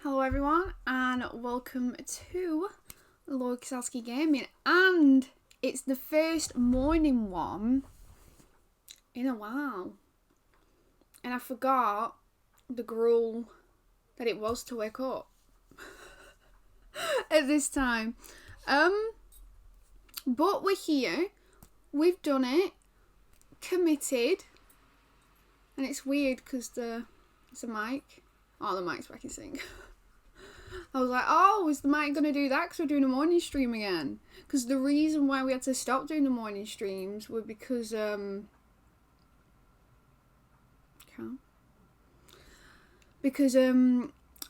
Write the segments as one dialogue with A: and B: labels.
A: Hello everyone and welcome to Lloyd Kasalski Gaming, and it's the first morning one in a while and I forgot the gruel that it was to wake up at this time. But we're here, we've done it, committed, and it's weird because it's a mic. Oh, the mic's back in sync. I was like, oh, is the mic going to do that because we're doing a morning stream again? Because the reason why we had to stop doing the morning streams were because,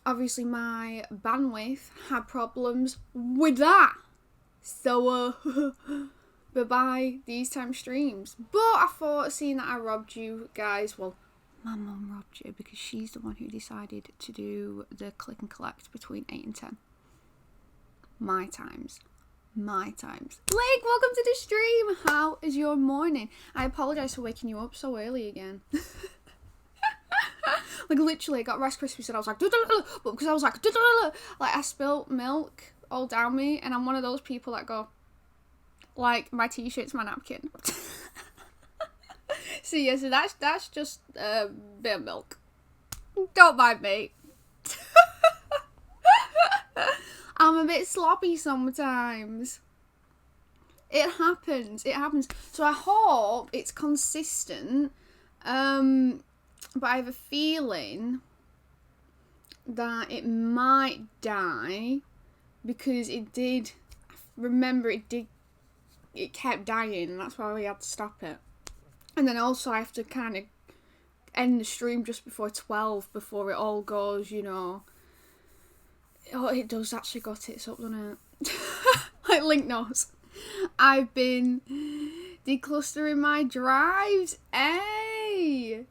A: obviously my bandwidth had problems with that. So, bye-bye these time streams. But I thought, seeing that I robbed you guys, well, my mum robbed you because she's the one who decided to do the click and collect between 8 and 10. My times. Link, welcome to the stream. How is your morning? I apologise for waking you up so early again. Like, literally, I got Rice Krispies and I was like, but because I was like, I spilt milk all down me, and I'm one of those people that go, like, my t-shirt's my napkin. So yeah, so that's just a bit of milk. Don't mind me. I'm a bit sloppy sometimes. It happens. So I hope it's consistent. But I have a feeling that it might die because it kept dying, and that's why we had to stop it. And then also I have to kind of end the stream just before 12 before it all goes, you know. Oh, it does actually got tits up, doesn't it? Like Link knows. I've been declustering my drives. Hey!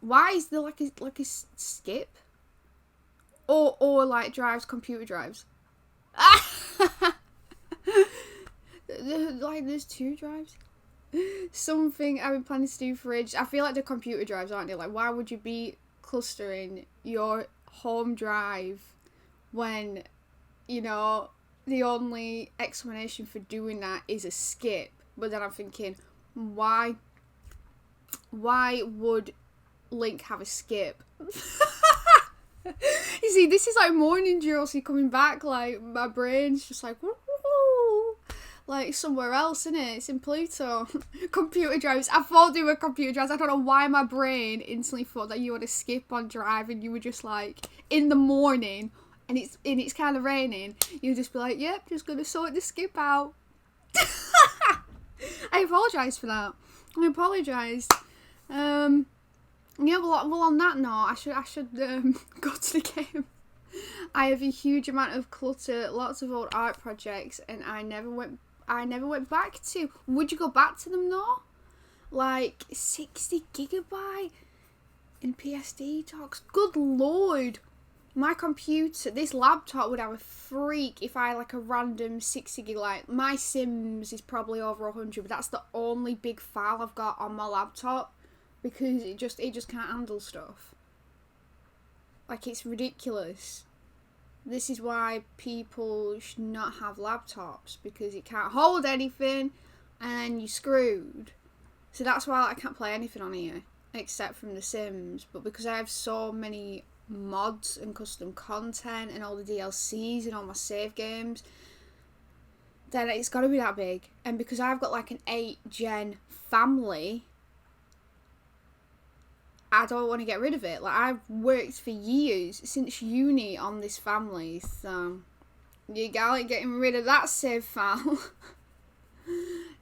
A: Why is there like a skip? Or like computer drives? Like there's two drives? Something I've been planning to do for ages. I feel like the computer drives, aren't they? Like, why would you be clustering your home drive when, you know, the only explanation for doing that is a skip? But then I'm thinking, why would Link have a skip? You see, this is like morning Josie coming back. Like, my brain's just like, woo-hoo. Like somewhere else, isn't it? It's in Pluto. Computer drives. I thought they were computer drives. I don't know why my brain instantly thought that you had a skip on drive and you were just like in the morning and it's kind of raining. You'd just be like, yep, just gonna sort the skip out. I apologise for that. I apologise. Yeah, well, on that note, I should go to the game. I have a huge amount of clutter, lots of old art projects, and I never went back to. Would you go back to them though? Like 60 gigabyte in PSD talks. Good lord. My computer, this laptop would have a freak if I had like a random 60 gig. Like, my Sims is probably over 100, but that's the only big file I've got on my laptop because it just can't handle stuff. Like, it's ridiculous. This is why people should not have laptops, because it can't hold anything and then you're screwed. So that's why I can't play anything on here except from The Sims. But because I have so many mods and custom content and all the DLCs and all my save games, then it's got to be that big. And because I've got like an 8-gen family, I don't want to get rid of it. Like, I've worked for years since uni on this family, so you got getting rid of that save file.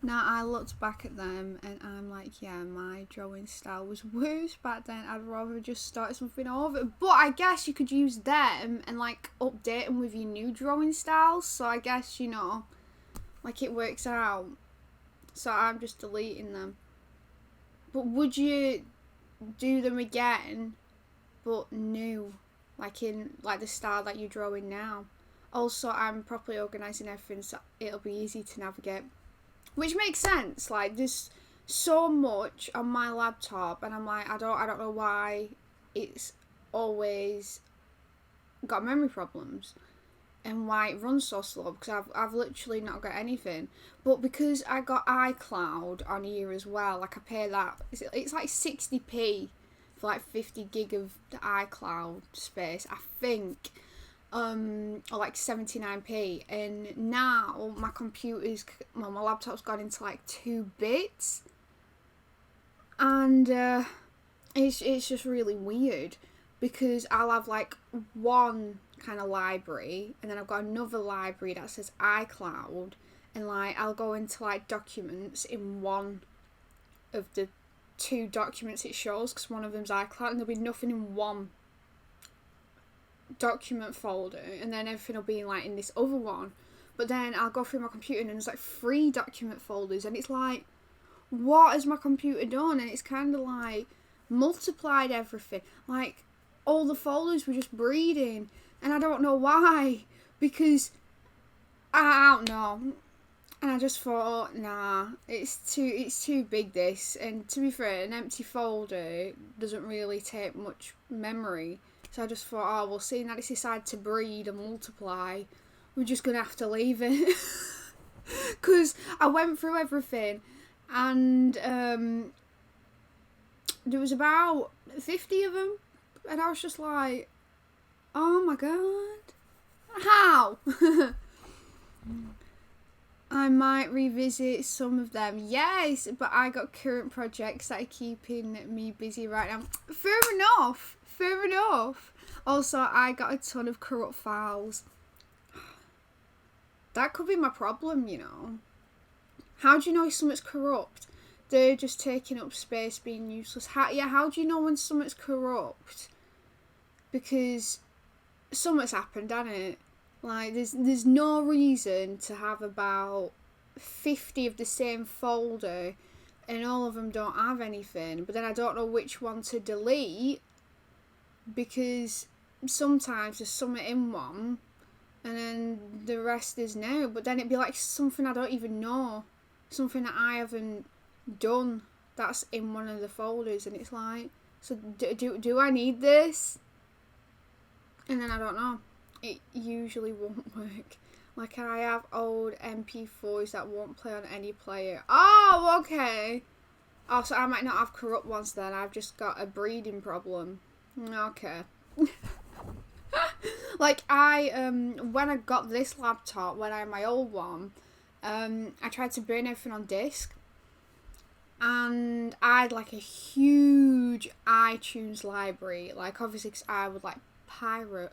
A: Now, I looked back at them and I'm like, yeah, my drawing style was worse back then. I'd rather just start something over. But I guess you could use them and like update them with your new drawing styles. So I guess, you know, like, it works out. So I'm just deleting them. But would you do them again, but new, like in like the style that you're drawing now? Also, I'm properly organising everything so it'll be easy to navigate, which makes sense. Like, there's so much on my laptop and I'm like, I don't know why it's always got memory problems and why it runs so slow, because I've literally not got anything. But because I got iCloud on here as well, like I pay that, it's like 60p for like 50 gig of the iCloud space, I think, or like 79p. And now my my laptop's gone into like 2 bits, and it's just really weird, because I'll have like one kind of library, and then I've got another library that says iCloud, and like I'll go into like documents in one of the 2 documents it shows, because one of them's iCloud, and there'll be nothing in one document folder, and then everything will be like in this other one. But then I'll go through my computer and there's like 3 document folders, and it's like, what has my computer done? And it's kind of like multiplied everything, like all the folders were just breeding, and I don't know why, because I don't know. And I just thought, nah, it's too big, this. And to be fair, an empty folder doesn't really take much memory. So I just thought, oh, well, seeing that it's decided to breed and multiply, we're just going to have to leave it. Because I went through everything, and there was about 50 of them. And I was just like, oh my god, how? I might revisit some of them, yes, but I got current projects that are keeping me busy right now. Fair enough. Also, I got a ton of corrupt files. That could be my problem, you know. How do you know if something's corrupt? They're just taking up space, being useless. How do you know when something's corrupt? Because something's happened, hasn't it? Like, there's no reason to have about 50 of the same folder and all of them don't have anything. But then I don't know which one to delete, because sometimes there's something in one and then the rest is no. But then it'd be like something I don't even know. Something that I haven't done that's in one of the folders, and it's like, so do I need this? And then I don't know. It usually won't work. Like, I have old MP4s that won't play on any player. Oh, okay. Oh, so I might not have corrupt ones then. I've just got a breeding problem. Okay. Like, when I got this laptop, when I had my old one, I tried to burn everything on disk. And I had like a huge iTunes library. Like, obviously, 'cause I would like pirate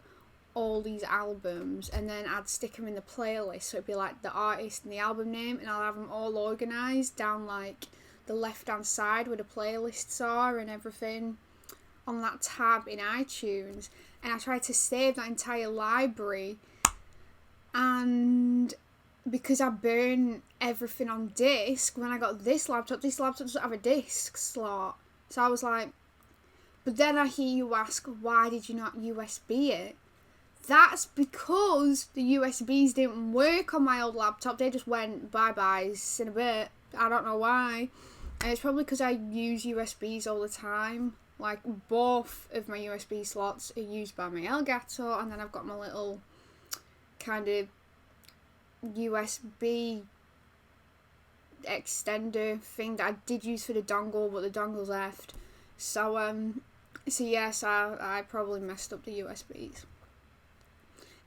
A: all these albums, and then I'd stick them in the playlist, so it'd be like the artist and the album name, and I'll have them all organised down like the left hand side where the playlists are and everything on that tab in iTunes. And I tried to save that entire library, and because I burn everything on disc, when I got this laptop doesn't have a disc slot. So I was like, but then I hear you ask, why did you not USB it? That's because the USBs didn't work on my old laptop. They just went bye-byes in a bit. I don't know why. And it's probably because I use USBs all the time. Like, both of my USB slots are used by my Elgato, and then I've got my little kind of USB extender thing that I did use for the dongle, but the dongle's left. So yes, I probably messed up the USBs.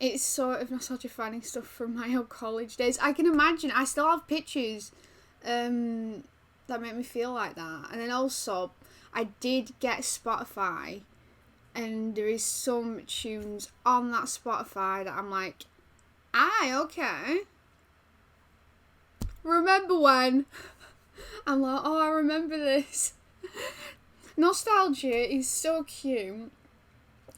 A: It's sort of nostalgia finding stuff from my old college days. I can imagine. I still have pictures that make me feel like that. And then also, I did get Spotify, and there is some tunes on that Spotify that I'm like, aye, okay. Remember when? I'm like, oh, I remember this. Nostalgia is so cute,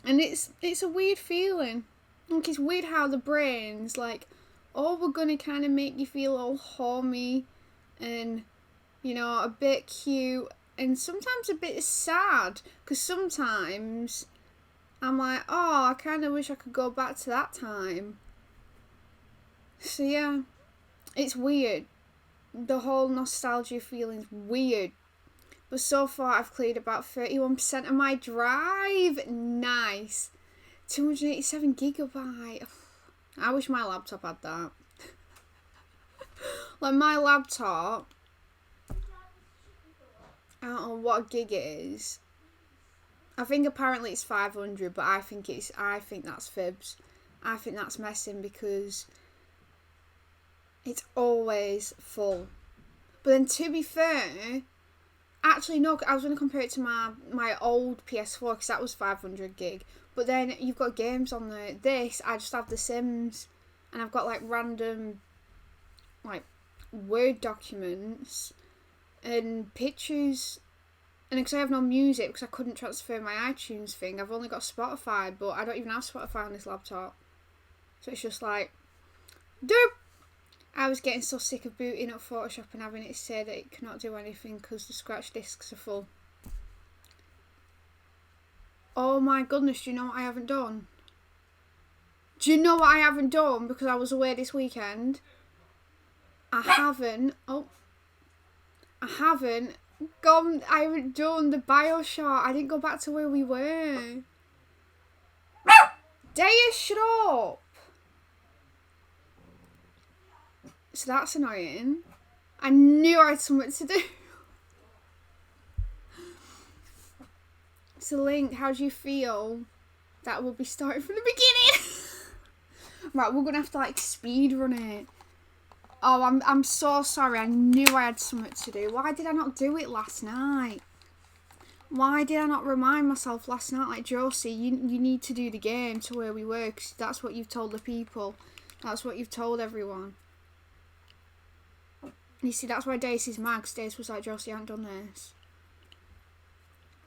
A: and it's a weird feeling. Like, it's weird how the brain's like, oh, we're gonna kind of make you feel all homey and, you know, a bit cute, and sometimes a bit sad, because sometimes I'm like, oh, I kind of wish I could go back to that time. So yeah, it's weird. The whole nostalgia feeling's weird. But so far I've cleared about 31% of my drive. Nice. 287 gigabyte. I wish my laptop had that. Like my laptop, I don't know what gig it is. I think apparently it's 500, but I think that's fibs. I think that's messing because it's always full. But then to be fair, actually no, I was going to compare it to my old PS4 because that was 500 gig. But then you've got games on there. This, I just have The Sims, and I've got like random like Word documents and pictures. And because I have no music, because I couldn't transfer my iTunes thing, I've only got Spotify, but I don't even have Spotify on this laptop. So it's just like, doop! I was getting so sick of booting up Photoshop and having it say that it cannot do anything because the scratch discs are full. Oh my goodness, do you know what I haven't done? Do you know what I haven't done because I was away this weekend? I haven't done the Bioshock. I didn't go back to where we were. Daya, shut up! So that's annoying. I knew I had something to do. So Link, how do you feel that we'll be starting from the beginning? Right, we're gonna have to like speed run it. Oh, I'm so sorry. I knew I had something to do. Why did I not do it last night? Why did I not remind myself last night, like, Josie, you need to do the game to where we were, because that's what you've told the people. That's what you've told everyone. You see, that's why Daisy's mad, because Daisy was like, Josie, I haven't done this.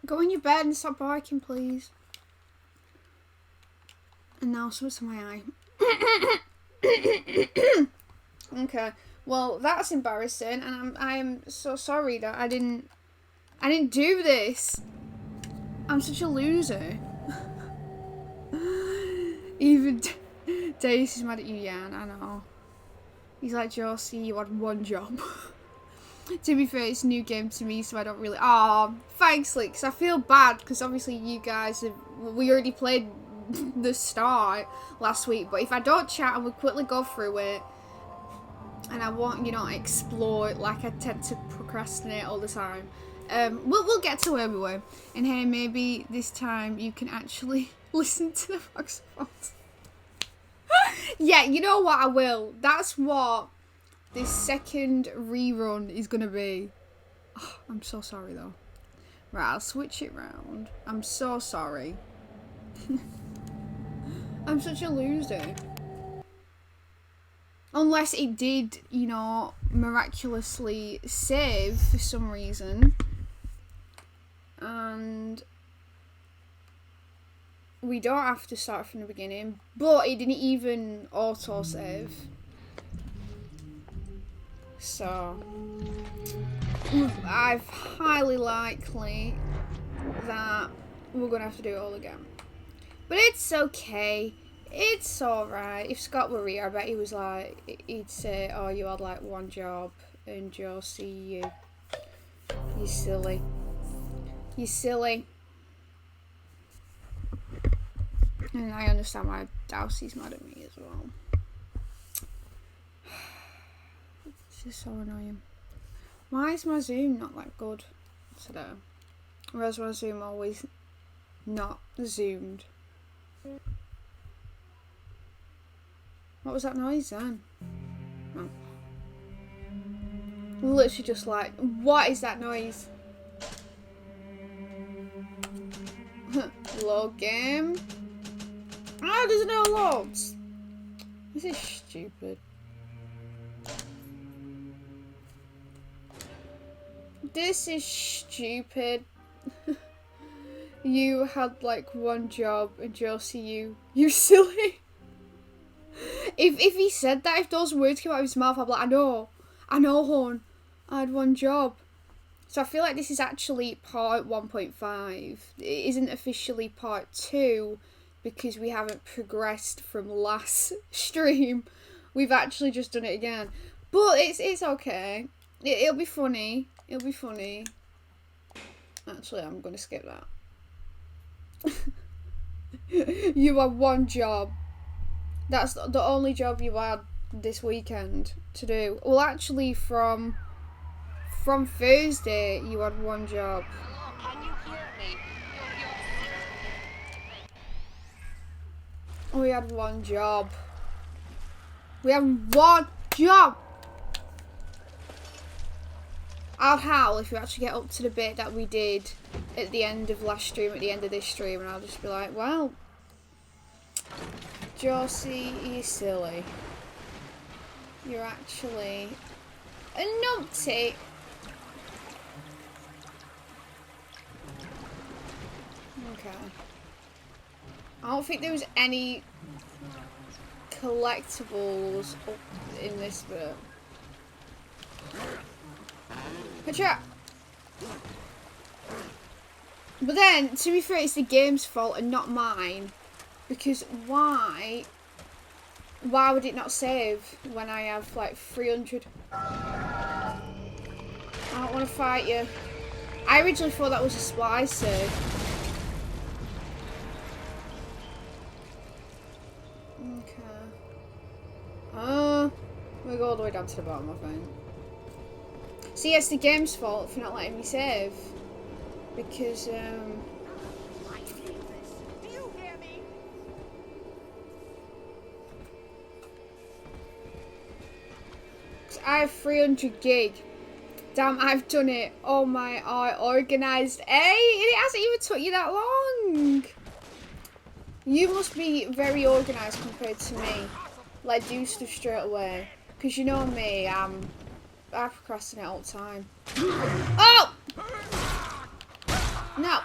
A: Go in your bed and stop barking, please. And now something's to my eye. Okay, well, that's embarrassing, and I'm so sorry that I didn't do this. I'm such a loser. Even Daisy's mad at you, Jan, I know. He's like, Josie, you had one job. To be fair, it's a new game to me, so I don't really... Oh, thanks, Licks. I feel bad, because obviously you guys have... We already played the start last week, but if I don't chat, I will quickly go through it. And I won't, explore it like I tend to procrastinate all the time. We'll get to where we were. And hey, maybe this time you can actually listen to the saxophones. Yeah, you know what, I will. That's what this second rerun is going to be. Oh, I'm so sorry, though. Right, I'll switch it round. I'm so sorry. I'm such a loser. Unless it did, miraculously save for some reason. And we don't have to start from the beginning. But it didn't even auto-save. So, I've highly likely that we're going to have to do it all again. But it's okay. It's alright. If Scott were here, I bet he was like, he'd say, oh, you had like one job, and Josie, you silly. You silly. And I understand why Dowsey's mad at me as well. It's just so annoying. Why is my Zoom not that good today? Whereas my Zoom always not zoomed. What was that noise then? Oh. Literally just like, what is that noise? Load game. Ah, there's no loads. This is stupid. This is stupid. You had like one job, and Josie, you silly. If he said that, if those words came out of his mouth, I'd be like, I know, hon. I had one job. So I feel like this is actually part 1.5. It isn't officially part 2 because we haven't progressed from last stream. We've actually just done it again. But it's okay. It'll be funny. It'll be funny. Actually, I'm going to skip that. You had one job. That's the only job you had this weekend to do. Well, actually, from Thursday, you had one job.
B: Can you hear me?
A: We had one job. We had one job. I'll howl if you actually get up to the bit that we did at the end of last stream, at the end of this stream, and I'll just be like, well, Josie, you're silly. You're actually a numpty. Okay. I don't think there was any collectibles up in this bit. Gotcha. But then, to be fair, it's the game's fault and not mine. Because why would it not save when I have like 300? I don't want to fight you. I originally thought that was a splice save. Okay. We go all the way down to the bottom, I think. See, it's the game's fault for not letting me save. Because,
B: Do you hear me?
A: I have 300 gig. Damn, I've done it. Oh my, I organised. Hey, it hasn't even took you that long. You must be very organised compared to me. Like, do stuff straight away. Because you know me, I procrastinate all the time. Oh! No.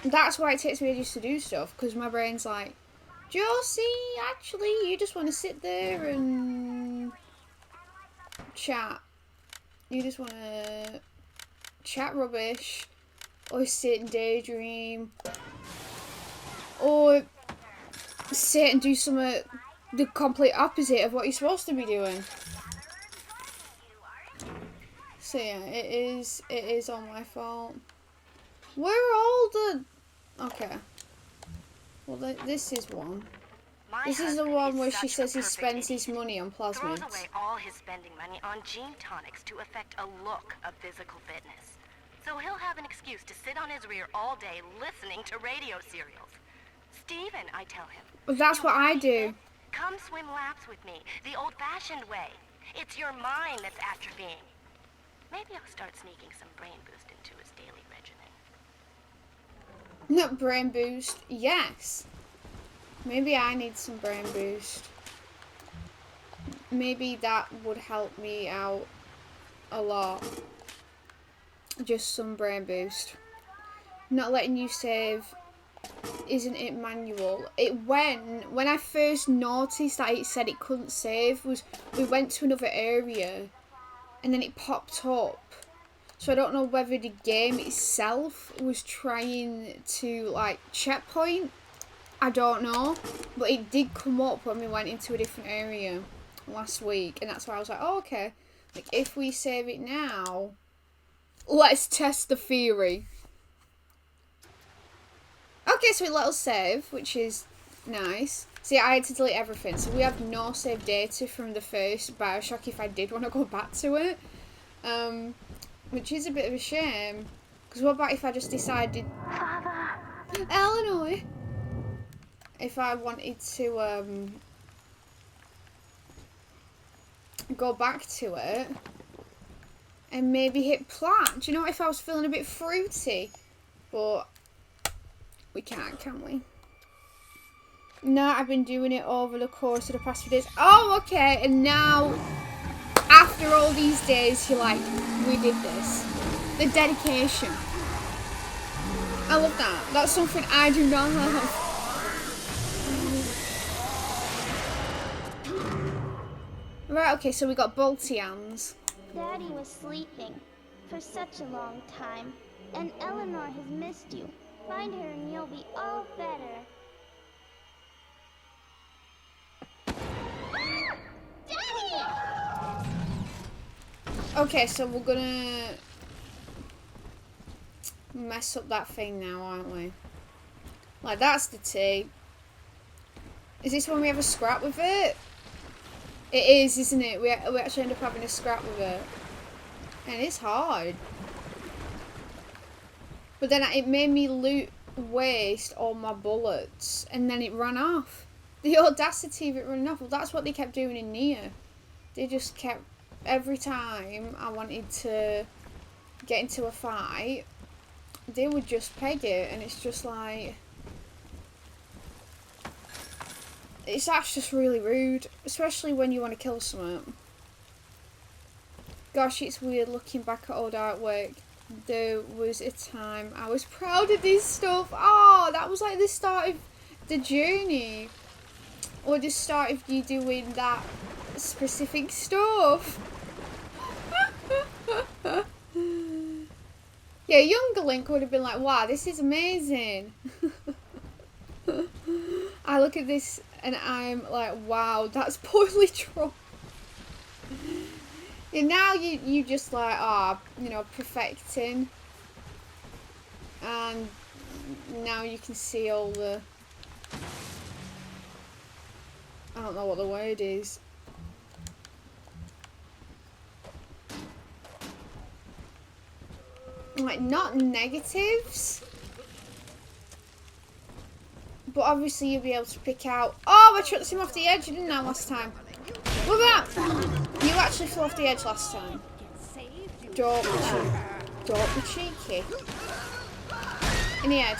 A: That's why it takes me ages to do stuff. Because my brain's like, Josie, actually, you just want to sit there and chat. You just want to chat rubbish. Or sit and daydream. Or sit and do something the complete opposite of what you're supposed to be doing. So yeah, it is all my fault. Where are all the... Okay. Well, this is one. This is the one where she says he spends his money on plasmids.
B: Throws away all his spending money on gene tonics to affect a look of physical fitness. So he'll have an excuse to sit on his rear all day listening to radio serials. Steven, I tell him.
A: Well, that's what I do.
B: Come swim laps with me, the old-fashioned way. It's your mind that's atrophying. Maybe I'll start sneaking some brain boost into his daily regimen.
A: Not brain boost. Yes. Maybe I need some brain boost. Maybe that would help me out a lot. Just some brain boost. Not letting you save, isn't it manual? When I first noticed that it said it couldn't save, was we went to another area and then it popped up. So I don't know whether the game itself was trying to like checkpoint. I don't know. But it did come up when we went into a different area last week, and that's why I was like, oh, okay. Like if we save it now, let's test the theory. Okay, so it let us save, which is nice. See, I had to delete everything, so we have no save data from the first Bioshock if I did want to go back to it. Which is a bit of a shame. Because what about if I just decided...
B: Father!
A: Eleanor! If I wanted to go back to it and maybe hit plat. Do you know what, if I was feeling a bit fruity? But we can't, can we? No, I've been doing it over the course of the past few days. Oh, okay, and now, after all these days, you're like, we did this. The dedication. I love that. That's something I do not have. Right, okay, so we got bolty hands.
C: Daddy was sleeping for such a long time, and Eleanor has missed you. Find her and you'll be all better. Daddy!
A: Okay, so we're gonna mess up that thing now, aren't we? Like, that's the tea. Is this when we have a scrap with it? It is, isn't it? We actually end up having a scrap with it. And it's hard. But then it made me waste all my bullets. And then it ran off. The audacity of it running off. Well, that's what they kept doing in Nier. They just kept... Every time I wanted to get into a fight, they would just peg it. And it's just like... That's just really rude. Especially when you want to kill someone. Gosh, it's weird looking back at old artwork. There was a time I was proud of this stuff. Oh, that was like the start of the journey. Or the start of you doing that specific stuff. Yeah, younger Link would have been like, wow, this is amazing. I look at this and I'm like, wow, that's poorly drawn. And now you just like, you know, perfecting. And now you can see all the... I don't know what the word is. Like, not negatives. But obviously you'll be able to pick out... Oh, I tripped him off the edge, didn't I, last time? Look at that! You actually flew off the edge last time. Don't be cheeky. In the head.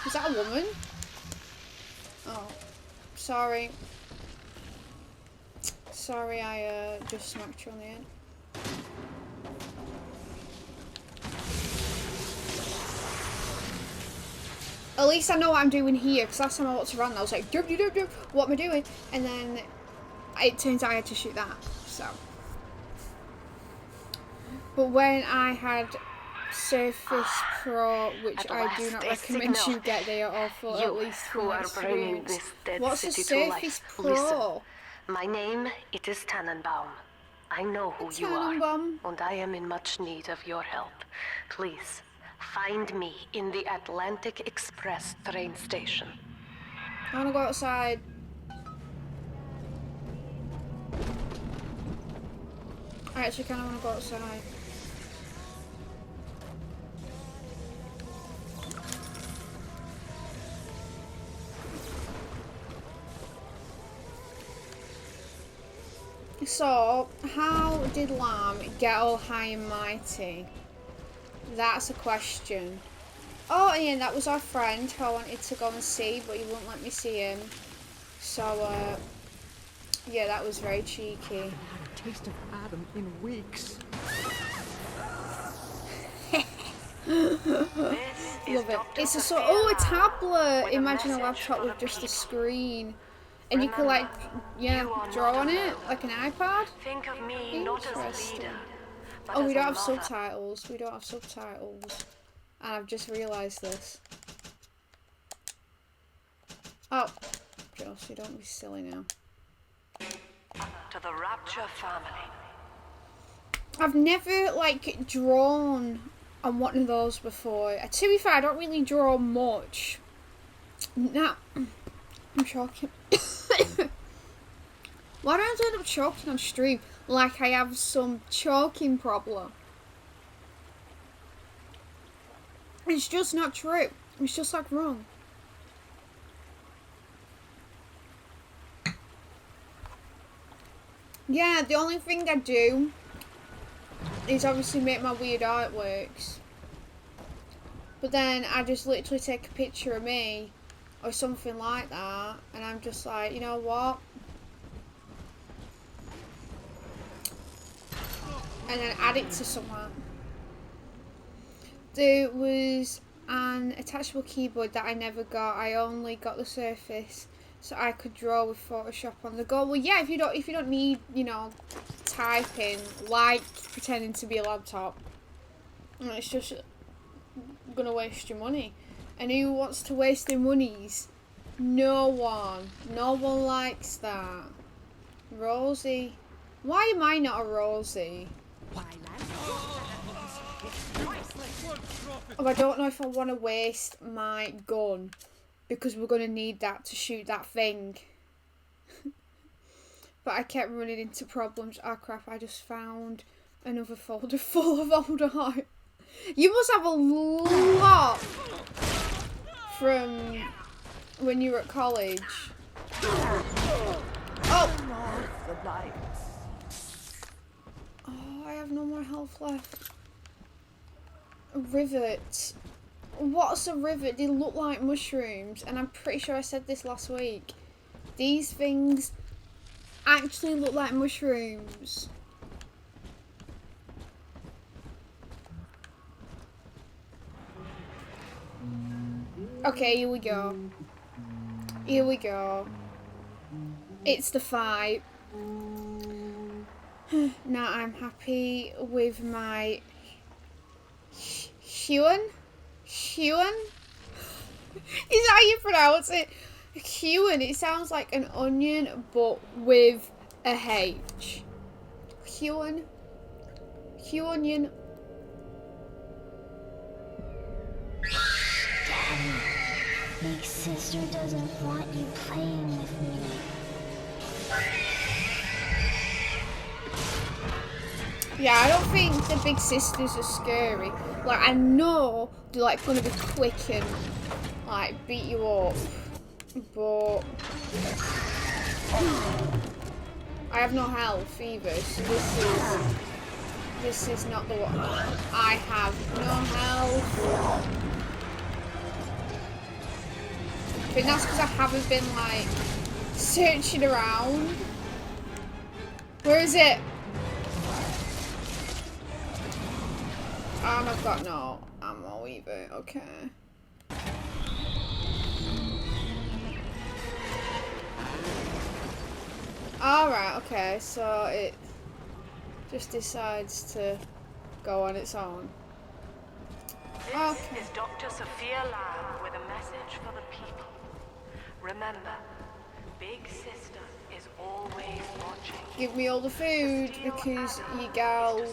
A: Is that a woman? Oh. Sorry. Sorry, I just smacked you on the head. At least I know what I'm doing here, because last time I walked around I was like, what am I doing? And then it turns out I had to shoot that, so. But when I had Surface Pro, which I do not recommend you get, they are awful, at least from my experience. What's a Surface Pro?
B: Listen, my name, it is Tannenbaum. I know who you are, and I am in much need of your help. Please, find me in the Atlantic Express train station.
A: I want to go outside. I actually kind of want to go outside. So, how did Lamb get all high and mighty? That's a question. Oh, yeah, that was our friend who I wanted to go and see, but he wouldn't let me see him. So, yeah, that was very cheeky.
D: I haven't had a taste of Adam in weeks.
A: Love it. It's a tablet. Imagine a laptop with just a screen. And you could, like, draw on it, like an iPad.
B: Think of me not as leader, but
A: Oh, we
B: as
A: don't
B: a
A: have
B: mother.
A: subtitles. We don't have subtitles. And I've just realised this. Oh, Josie, don't be silly now.
B: To the Rapture family.
A: I've never, like, drawn on one of those before. To be fair, I don't really draw much. Now, I'm choking. Why don't I end up choking on stream? Like I have some choking problem. It's just not true. It's just like wrong. Yeah, the only thing I do is obviously make my weird artworks. But then I just literally take a picture of me or something like that, and I'm just like, you know what? And then add it to someone. There was an attachable keyboard that I never got. I only got the Surface, so I could draw with Photoshop on the go. Well, yeah, if you don't need, you know, typing, like pretending to be a laptop, it's just gonna waste your money. And who wants to waste their monies? No one. No one likes that. Rosie. Why am I not a Rosie? Oh, I don't know if I want to waste my gun because we're going to need that to shoot that thing. But I kept running into problems. Oh crap, I just found another folder full of old art. You must have a lot from when you were at college. Oh! Oh, I have no more health left. A rivet. What's a rivet? They look like mushrooms, and I'm pretty sure I said this last week. These things actually look like mushrooms. Okay, here we go. Here we go. It's the fight. Now I'm happy with my Hewan? Hewan? Is that how you pronounce it? Hewan. It sounds like an onion, but with a H. Hewan. Hewanian.
C: Daddy, big sister doesn't want you playing with me.
A: Yeah, I don't think the big sisters are scary. Like, I know they're like gonna be quick and like beat you up, but I have no health either. So this is not the one. I have no health. I think that's because I haven't been like searching around. Where is it? And I've got no ammo either. Okay. Alright, okay, so it just decides to go on its own.
B: This is Dr. Sophia Lamb with a message for the people. Remember, Big Sister is always watching.
A: Give me all the food because your gal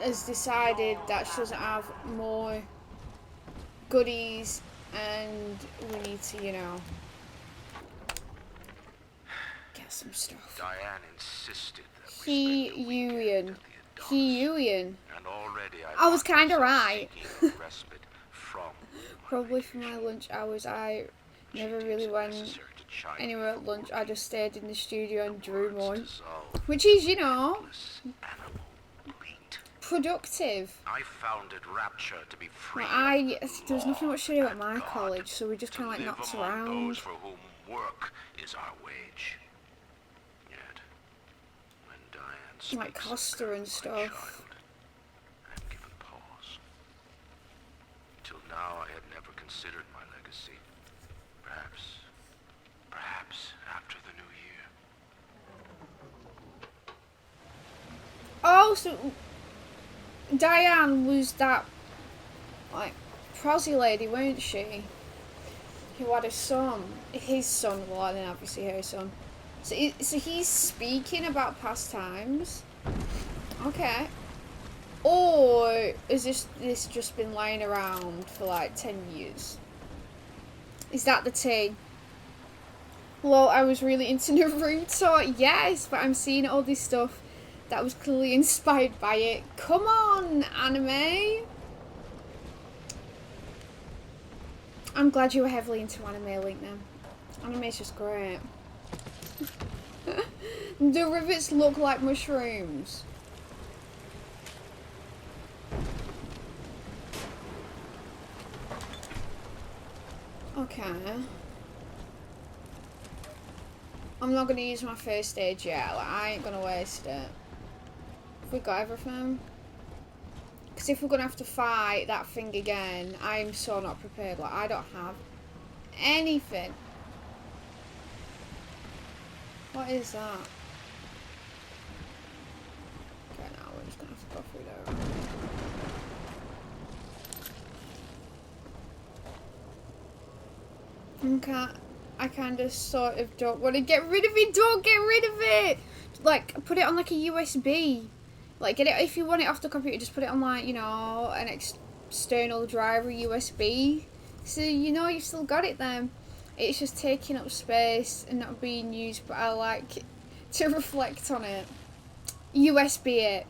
A: has decided that she doesn't have more goodies and we need to, you know, get some stuff.
E: Diane insisted that
A: He-Union. He-Union.
E: And already
A: I was kind of right.
E: respite from
A: Probably for my lunch hours. I never really went anywhere at lunch. I just stayed in the studio and drew more. Which is, you know, productive.
E: I founded Rapture to be free.
A: There was nothing much to do at my college, so we just kind of like knocked around.
E: Those for whom work is our wage. Yet, when Diane
A: Like Costa and stuff.
E: I'm given pause. Till now, I had never considered my legacy. Perhaps after the new year.
A: Oh, so Diane was that like prosy lady, weren't she? Who had a son. His son, well, and then obviously her son. So he's speaking about past times. Okay. Or has this just been lying around for like 10 years? Is that the tea? Well, I was really into Naruto, yes, but I'm seeing all this stuff that was clearly inspired by it. Come on, anime! I'm glad you were heavily into anime, Link, now. Anime's just great. The rivets look like mushrooms. Okay. I'm not going to use my first aid yet. Like, I ain't going to waste it. Have we got everything? Because if we're going to have to fight that thing again, I'm so not prepared. Like, I don't have anything. What is that? Okay, now we're just going to have to go through there. Okay, I kind of sort of don't want to get rid of it. Don't get rid of it! Like, put it on like a USB. Like, get it, if you want it off the computer, just put it on like, you know, an external driver USB So you know you've still got it then. It's just taking up space and not being used, but I like to reflect on it. USB it.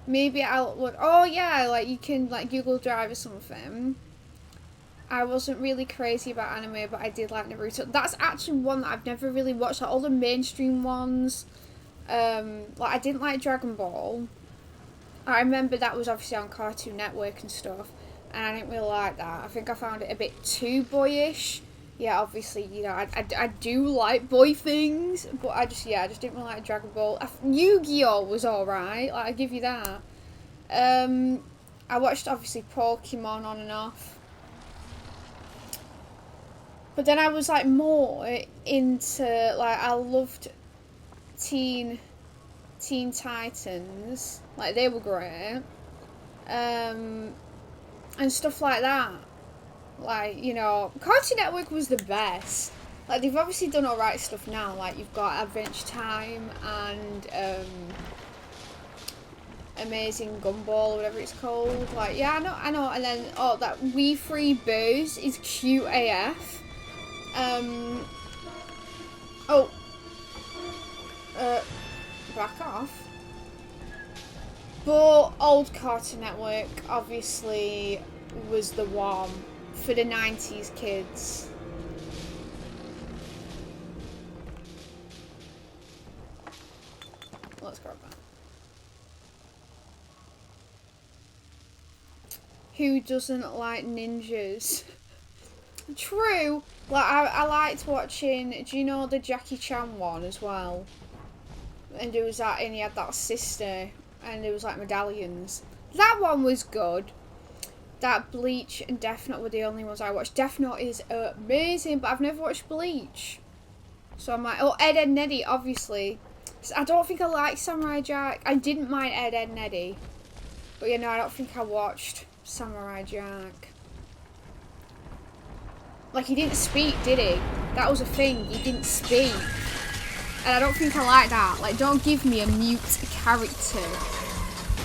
A: Maybe I'll look. Oh yeah, like you can like Google Drive or something. I wasn't really crazy about anime, but I did like Naruto. That's actually one that I've never really watched. Like all the mainstream ones. Like I didn't like Dragon Ball. I remember that was obviously on Cartoon Network and stuff, and I didn't really like that. I think I found it a bit too boyish. Yeah, obviously, you know, I do like boy things, but I just didn't really like Dragon Ball. Yu-Gi-Oh! Was alright, like, I give you that. I watched, obviously, Pokemon on and off. But then I was, like, more into, like, I loved Teen Titans. Like, they were great. And stuff like that. Like, you know, Cartoon Network was the best. Like, they've obviously done alright stuff now. Like, you've got Adventure Time and Amazing Gumball, or whatever it's called. Like, yeah, I know. And then, oh, that We Free Booze is cute AF. Back off. But old Cartoon Network, obviously, was the one for the 90s kids. Let's grab that. Who doesn't like ninjas? True. Like I liked watching. Do you know the Jackie Chan one as well? And there was that, and he had that sister, and there was like medallions. That one was good. That Bleach and Death Note were the only ones I watched. Death Note is amazing, but I've never watched Bleach. So I'm like, oh, Ed, Edd n Eddy, obviously. I don't think I like Samurai Jack. I didn't mind Ed, Edd n Eddy. But you know, I don't think I watched Samurai Jack. Like, he didn't speak, did he? That was a thing, he didn't speak. And I don't think I like that. Like, don't give me a mute character.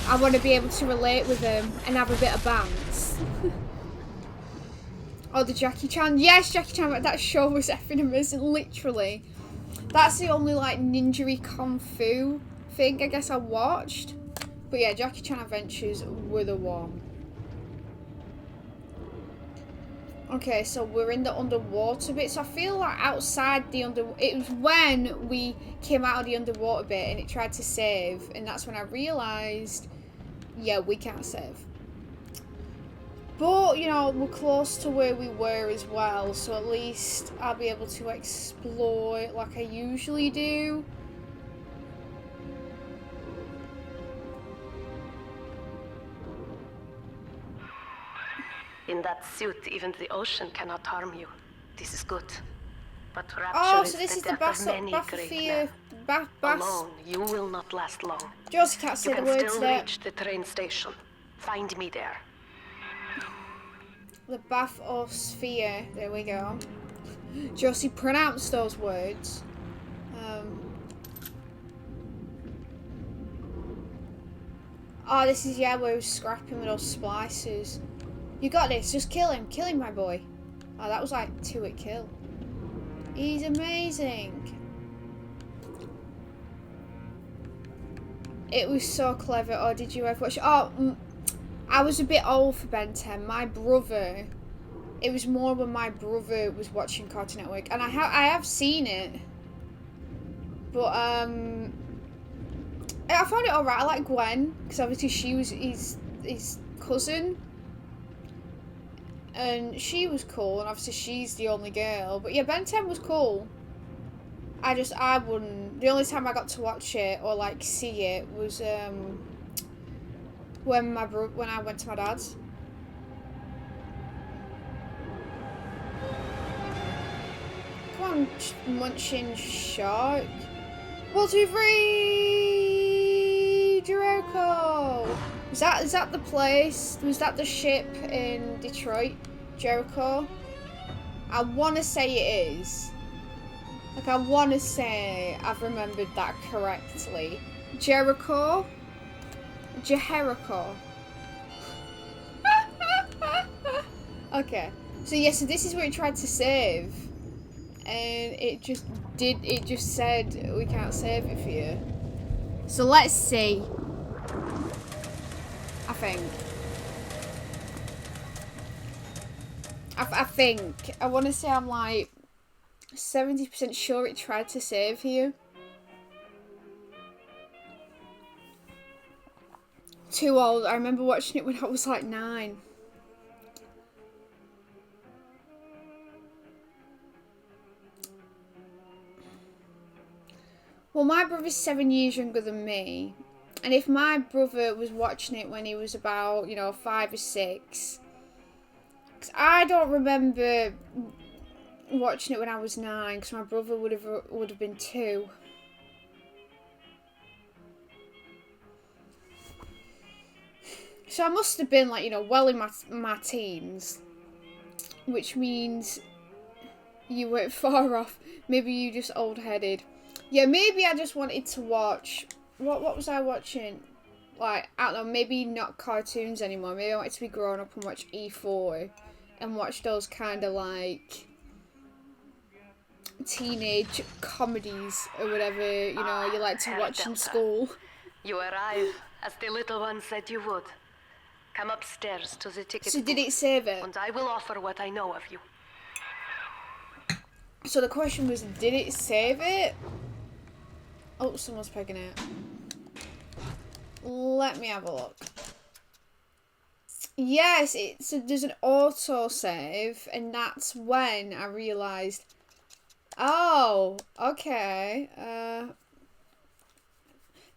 A: I want to be able to relate with him and have a bit of bands. Oh, the Jackie Chan. Yes, Jackie Chan. That show was effing amazing. Literally. That's the only, like, ninja-y kung fu thing I guess I watched. But yeah, Jackie Chan Adventures were the one. Okay, so we're in the underwater bit. So I feel like outside the it was when we came out of the underwater bit and it tried to save. And that's when I realised, yeah, we can't save. But, you know, we're close to where we were as well. So at least I'll be able to explore it like I usually do.
B: In that suit, even the ocean cannot harm you. This is good. But rapture
A: Oh,
B: is
A: so this
B: the
A: is the
B: death of many great men. Alone, you will not last long.
A: Josie can't say
B: You
A: the
B: can
A: words
B: still
A: there.
B: reach the train station. Find me there.
A: The bathysphere. There we go. Josie pronounced those words. Oh, this is, yeah, where he was scrapping with those splicers. You got this. Just kill him. Kill him, my boy. Oh, that was like 2-hit kill. He's amazing. It was so clever. Oh, did you ever watch? Oh, I was a bit old for Ben 10. My brother. It was more when my brother was watching Cartoon Network, and I have seen it. But I found it alright. I like Gwen because obviously she was his cousin. And she was cool, and obviously she's the only girl. But yeah, Ben 10 was cool. I wouldn't. The only time I got to watch it or like see it was when I went to my dad's. Come on, munching shark. 1, 2, 3. Jericho. Is that the place? Was that the ship in Detroit? Jericho? I want to say it is. Like, I want to say I've remembered that correctly. Jericho? Jericho. Okay. So yeah, so this is where it tried to save. And it just said we can't save it for you. So let's see. I think. I want to say I'm like 70% sure it tried to save you. Too old. I remember watching it when I was like 9. Well, my brother's 7 years younger than me. And if my brother was watching it when he was about, 5 or 6. Because I don't remember watching it when I was 9. Because my brother would have been 2. So I must have been like, well in my teens. Which means you weren't far off. Maybe you just old-headed. Yeah, maybe I just wanted to watch... What was I watching? Like, I don't know, maybe not cartoons anymore. Maybe I wanted to be grown up and watch E4. And watch those kind of like... teenage comedies or whatever, you like to watch in school.
B: You arrive, as the little one said you would. Come upstairs to the ticket
A: So did
B: booth,
A: it save it?
B: and I will offer what I know of you.
A: So the question was, did it save it? Oh, someone's pegging it. Let me have a look. Yes, there's an auto save, and that's when I realised. Oh, okay.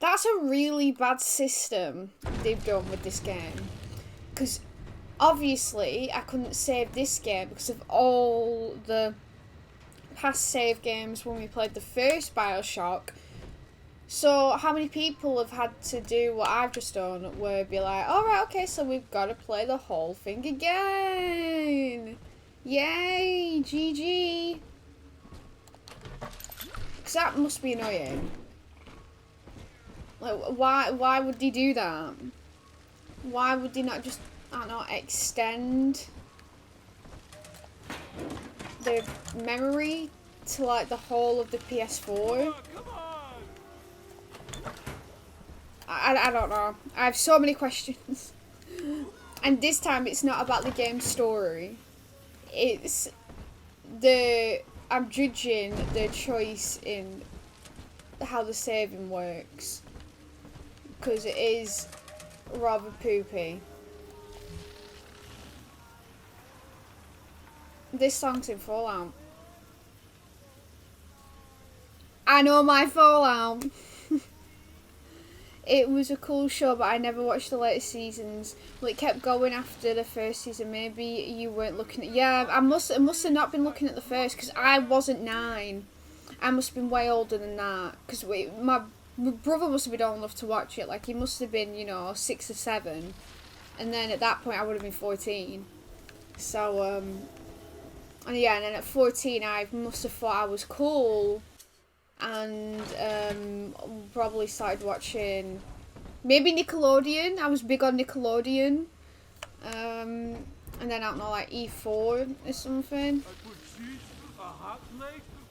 A: That's a really bad system they've done with this game, because obviously I couldn't save this game because of all the past save games when we played the first Bioshock. So how many people have had to do what I've just done, where be like, alright, okay, so we've got to play the whole thing again. Yay, GG. Because that must be annoying. Like, why would they do that? Why would they not just, I don't know, extend the memory to like the whole of the PS4? I don't know. I have so many questions. And this time it's not about the game's story. It's I'm judging the choice in how the saving works. Because it is rather poopy. This song's in Fallout. I know my Fallout. It was a cool show, but I never watched the later seasons. Well, it kept going after the first season. Maybe you weren't looking at... Yeah, I must have not been looking at the first, because I wasn't 9. I must have been way older than that. Because my brother must have been old enough to watch it. Like, he must have been, 6 or 7. And then at that point, I would have been 14. So, and yeah, and then at 14, I must have thought I was cool. And probably started watching maybe Nickelodeon. I was big on Nickelodeon. And then I don't know, like E4 or something.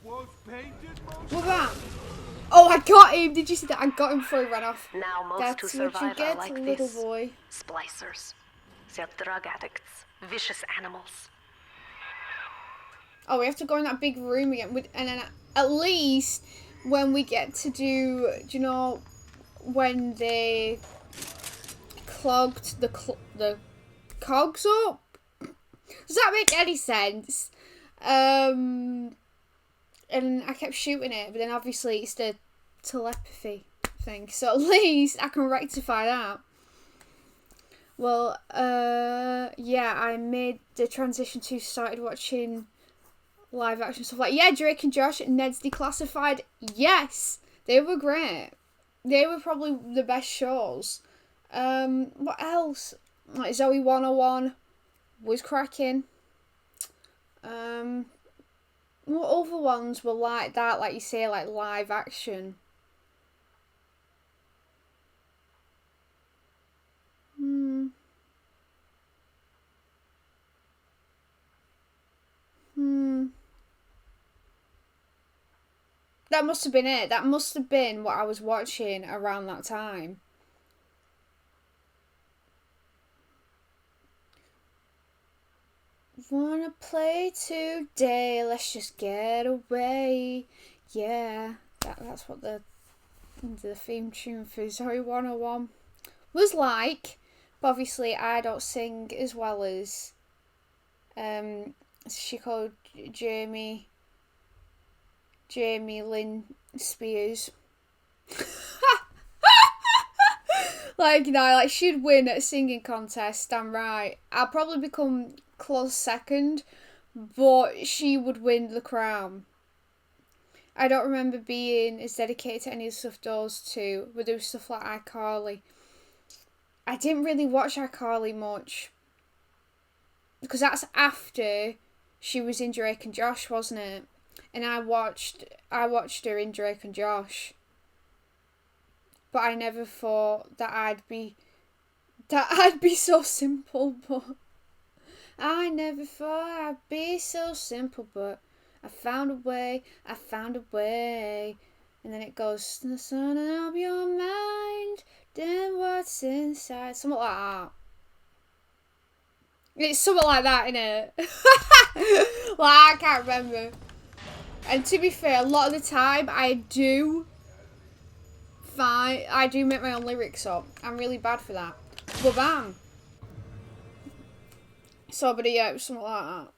A: What that? Oh, I got him! Did you see that? I got him before he ran off.
B: Now most
A: That's
B: who
A: what
B: survive
A: you get,
B: are like
A: little
B: this.
A: boy.
B: Splicers. They're drug addicts. Vicious animals.
A: Oh, we have to go in that big room again. And then at least when we get to do you know, when they clogged the cogs up? Does that make any sense? And I kept shooting it, but then obviously it's the telepathy thing. So at least I can rectify that. Well, yeah, I made the transition to started watching live action stuff like, yeah, Drake and Josh, Ned's Declassified. Yes, they were great. They were probably the best shows. What else? Like Zoe 101 was cracking. What other ones were like that? Like you say, like live action. That must have been it. That must have been what I was watching around that time. Wanna play today, let's just get away. Yeah, that's what the theme tune for Zoe 101 was like. But obviously I don't sing as well as she called Jamie Lynn Spears. Like, you know, like she'd win at a singing contest, damn right. I'll probably become close second, but she would win the crown. I don't remember being as dedicated to any of the stuff those two, but there was stuff like iCarly. I didn't really watch iCarly much, because that's after she was in Drake and Josh, wasn't it? And I watched her in Drake and Josh. But I never thought that I'd be so simple, but I never thought I'd be so simple, but I found a way. And then it goes, the sun of your mind, then what's inside? Something like that. It's something like that, innit? Like, I can't remember. And to be fair, a lot of the time I do make my own lyrics up. I'm really bad for that. But bam. So, but yeah, it was something like that.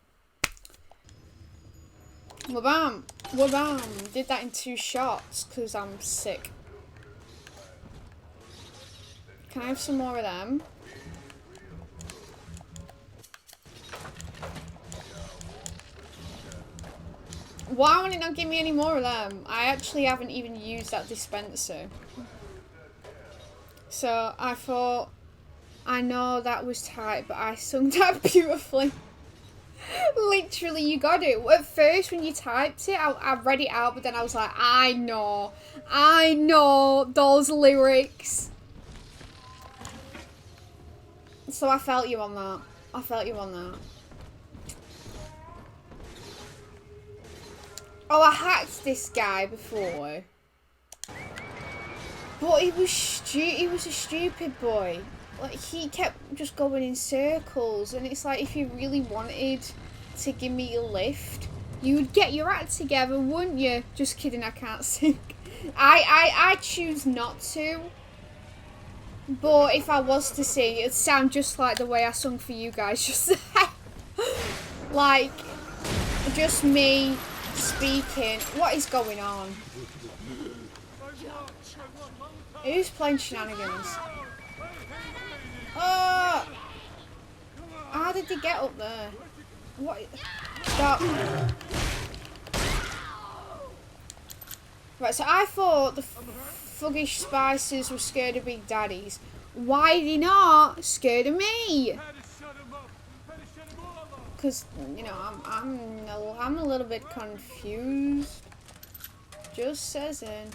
A: Wabam! Wabam! Did that in 2 shots because I'm sick. Can I have some more of them? Why won't it not give me any more of them? I actually haven't even used that dispenser. So I thought, I know that was tight, but I sung that beautifully. Literally, you got it. At first, when you typed it, I read it out, but then I was like, I know those lyrics. So I felt you on that. Oh, I hacked this guy before. But he was a stupid boy. Like, he kept just going in circles, and it's like, if you really wanted to give me a lift, you would get your act together, wouldn't you? Just kidding, I can't sing. I choose not to. But if I was to sing, it'd sound just like the way I sung for you guys just then. Like, just me speaking. What is going on? Who's playing shenanigans? Oh! How did they get up there? What? Stop. Right, so I thought the Fuggish Spices were scared of Big Daddies. Why are they not scared of me? Because, you know, I'm a little bit confused. Just says it.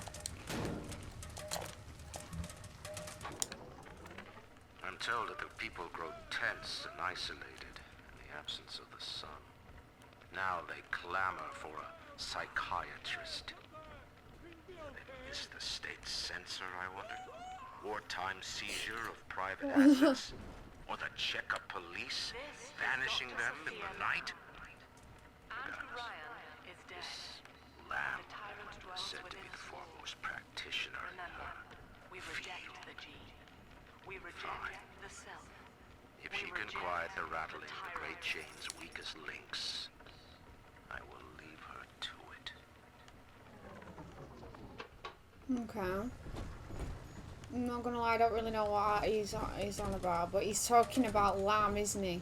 E: I'm told that the people grow tense and isolated in the absence of the sun. Now they clamor for a psychiatrist. Is the state censor, I wonder? Wartime seizure of private assets? Or the checkup police vanishing them in the night? This Lamb was said to be the foremost practitioner in her field. Fine. If she can quiet the rattling of the great chain's weakest links, I will leave her to it.
A: Okay. I'm not gonna lie, I don't really know what he's on about, but he's talking about Lamb, isn't he?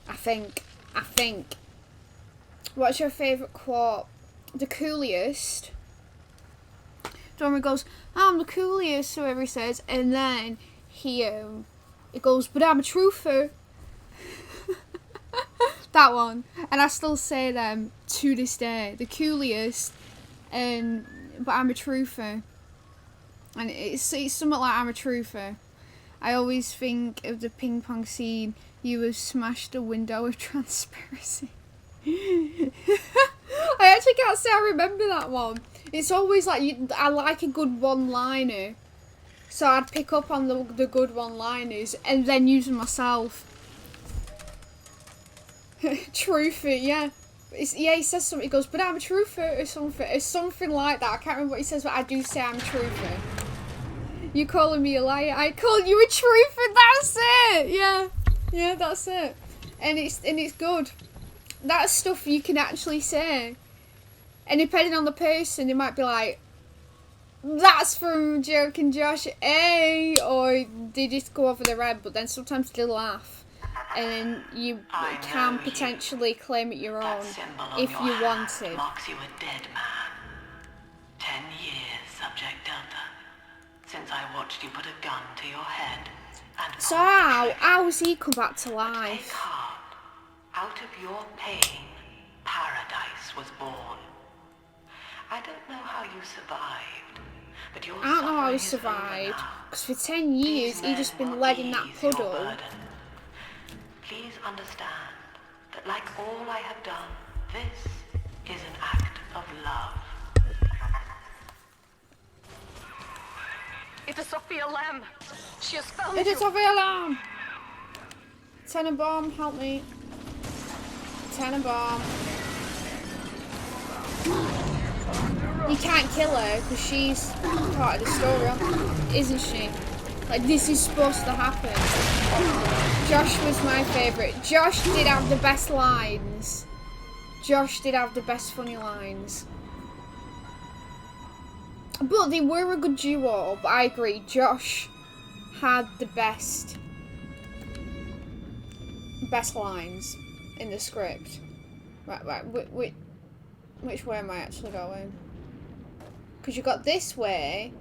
A: I think. What's your favourite quote? The coolest. Dormer goes, I'm the coolest, so whoever he says, and then it goes, but I'm a truther. That one. And I still say them to this day. The coolest, but I'm a truther. And it's somewhat like I'm a truther. I always think of the ping pong scene. You have smashed a window of transparency. I actually can't say I remember that one. It's always like, I like a good one-liner. So I'd pick up on the good one-liners and then use them myself. Truther, yeah. He says something, he goes, but I'm a truther, or something. It's something like that. I can't remember what he says, but I do say I'm a truther. You calling me a liar, I call you a truther, that's it! Yeah. Yeah, that's it. And it's good. That's stuff you can actually say. And depending on the person, they might be like, that's from Joke and Josh, eh? Or they just go over their head, but then sometimes they laugh. And then you can potentially claim it your own if you wanted.
F: Marks you a dead man. 10 years, Subject Delta, since I watched you put a gun to your head. And
A: so how has he come back to
F: take
A: life?
F: heart. Out of your pain, paradise was born. I don't know how you survived, but your
A: I don't know how he
F: suffering is over
A: survived,
F: now.
A: because for 10 years he just been led in that puddle.
F: Please understand that like all I have done, this is an act of love.
B: It is Sophia Lamb. She has found
A: It
B: you.
A: is a real alarm! Tenenbaum, help me. Tenenbaum. You can't kill her because she's part of the story, isn't she? Like, this is supposed to happen. Josh was my favourite. Josh did have the best lines. Josh did have the best funny lines. But they were a good duo, but I agree. Josh had the best lines in the script. Right. Which way am I actually going? Because you got this way.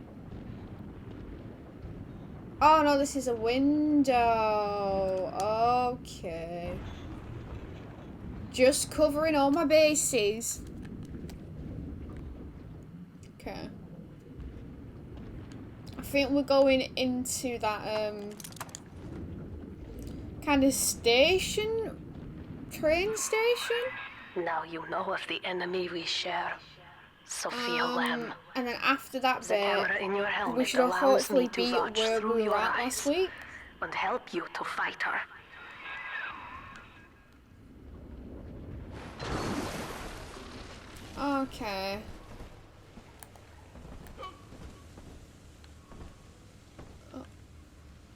A: Oh no, this is a window. Okay. Just covering all my bases. Okay. I think we're going into that kind of station? Train station?
B: Now you know of the enemy we share. Sophia Lamb.
A: And then after that
B: The
A: bit,
B: camera in your helmet
A: we should
B: allows
A: hopefully
B: me to
A: be
B: watch
A: where
B: through
A: we
B: your
A: were at
B: eyes
A: last week.
B: and help you to fight her.
A: Okay.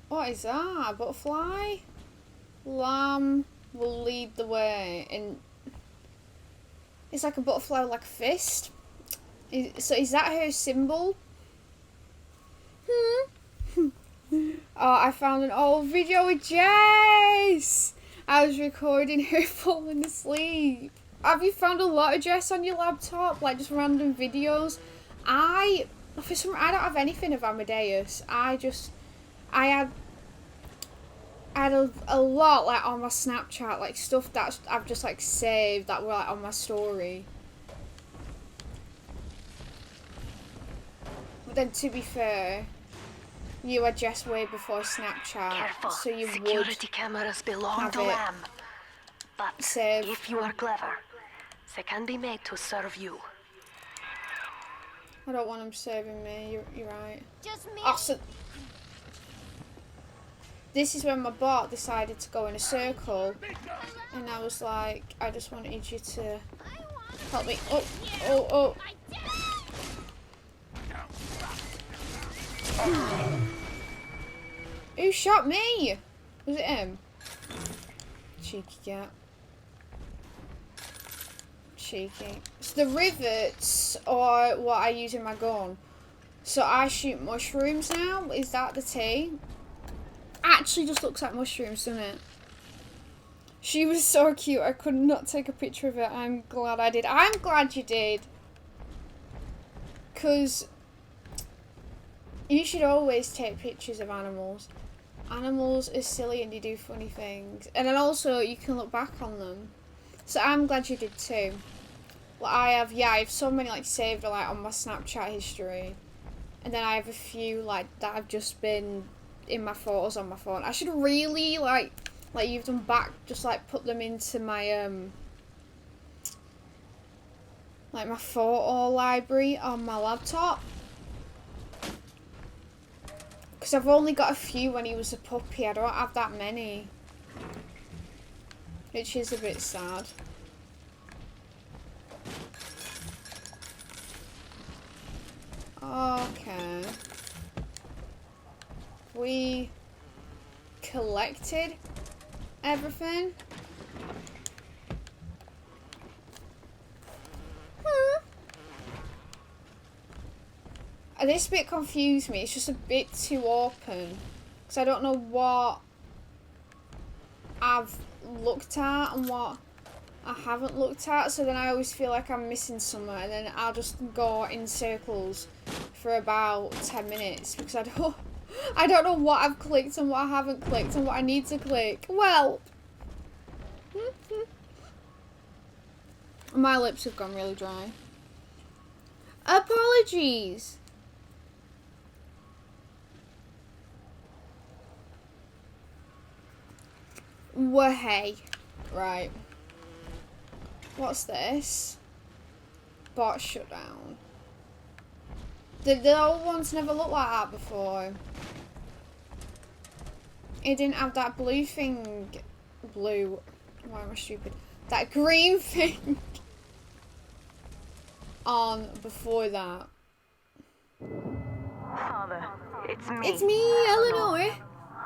A: What is that? A butterfly? Lamb will lead the way. And it's like a butterfly with like a fist. So is that her symbol? Oh, I found an old video with Jess. I was recording her falling asleep. Have you found a lot of Jess on your laptop? Like just random videos? I don't have anything of Amadeus. I had a lot like on my Snapchat, like stuff that I've just like saved that were like on my story. But then to be fair, you had Jess way before Snapchat,
B: Careful.
A: so you
B: Security
A: would
B: cameras belong
A: have
B: to
A: it
B: Lamb. But
A: saved.
B: if you are clever, they can be made to serve you.
A: I don't want them saving me. You're right.
C: Just me.
A: Also, this is when my bot decided to go in a circle, and I was like, I just wanted you to help me. Oh. Who shot me? Was it him? Cheeky cat. Cheeky. So the rivets are what I use in my gun. So I shoot mushrooms now. Is that the tea? Actually just looks like mushrooms, doesn't it? She was so cute. I could not take a picture of it. I'm glad I did. I'm glad you did. Because you should always take pictures of animals. Animals are silly and they do funny things. And then also you can look back on them. So I'm glad you did too. Well, I have so many like saved like on my Snapchat history. And then I have a few like that have just been in my photos on my phone. I should really like you've done back, just like put them into my like my photo library on my laptop. Because I've only got a few when he was a puppy. I don't have that many. Which is a bit sad. Okay. We collected everything. This bit confused me. It's just a bit too open. Because I don't know what I've looked at and what I haven't looked at. So then I always feel like I'm missing somewhere. And then I'll just go in circles for about 10 minutes. Because I don't know what I've clicked and what I haven't clicked and what I need to click. Well. My lips have gone really dry. Apologies. Hey. Right. What's this? Bot shutdown. The old ones never looked like that before. It didn't have that blue thing. Blue. Why am I stupid? That green thing on before that.
G: Father, it's me.
A: It's me, Eleanor.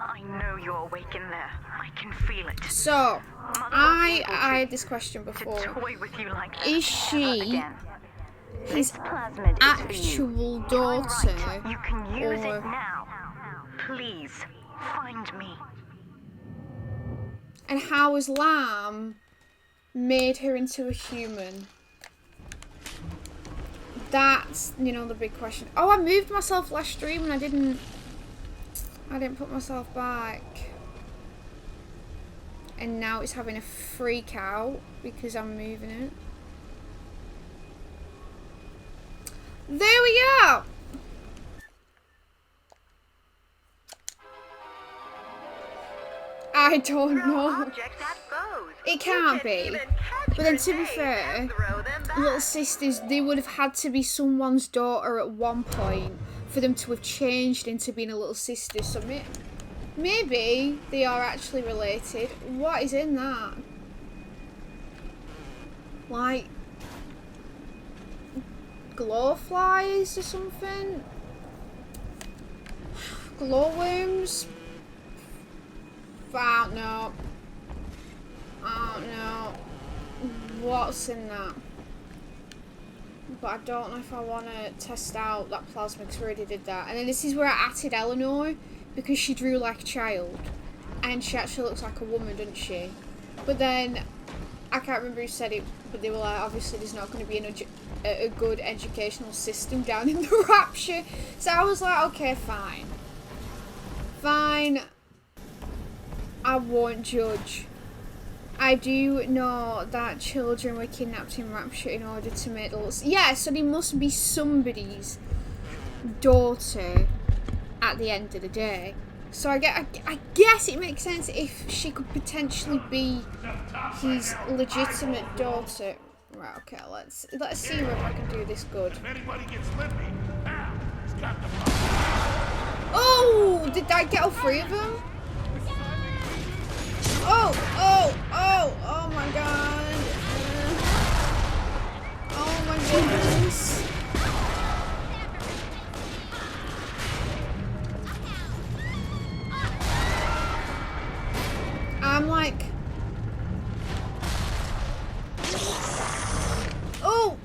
G: I know you're awake in there. I can feel it.
A: So, I had this question
G: To
A: before.
G: toy with you like that
A: Is she
G: again.
A: his
G: Plasmid is for you.
A: actual daughter?
G: Right. You can use
A: or-
G: it now. Please, find me.
A: And how has Lamb made her into a human? That's, the big question. Oh, I moved myself last stream and I didn't put myself back. And now it's having a freak out because I'm moving it. There we go! I don't know. It can't be. But then to be fair, little sisters, they would have had to be someone's daughter at one point for them to have changed into being a little sister. So maybe they are actually related. What is in that? Like glowflies or something? Glowworms? I don't know. What's in that? But I don't know if I want to test out that plasma because we already did that. And then this is where I added Eleanor because she drew like a child. And she actually looks like a woman, doesn't she? But then, I can't remember who said it, but they were like, obviously there's not going to be a good educational system down in the Rapture. So I was like, okay, fine. Fine. I won't judge. I do know that children were kidnapped in Rapture in order to make little... Yeah, so they must be somebody's daughter at the end of the day. So I guess it makes sense if she could potentially be his legitimate daughter. Right, okay, let's see if I can do this good. Oh, did I get all three of them? Oh my god. Oh my goodness. I'm like... Oh!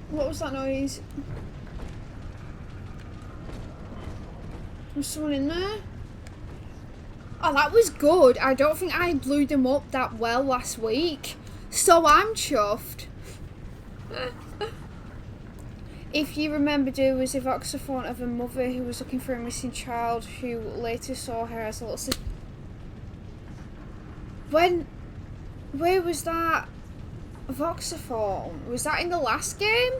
A: What was that noise? Was someone in there? Oh, that was good. I don't think I blew them up that well last week. So I'm chuffed. If you remember, there was a voxophone of a mother who was looking for a missing child who later saw her as a little sister. Where was that voxophone? Was that in the last game?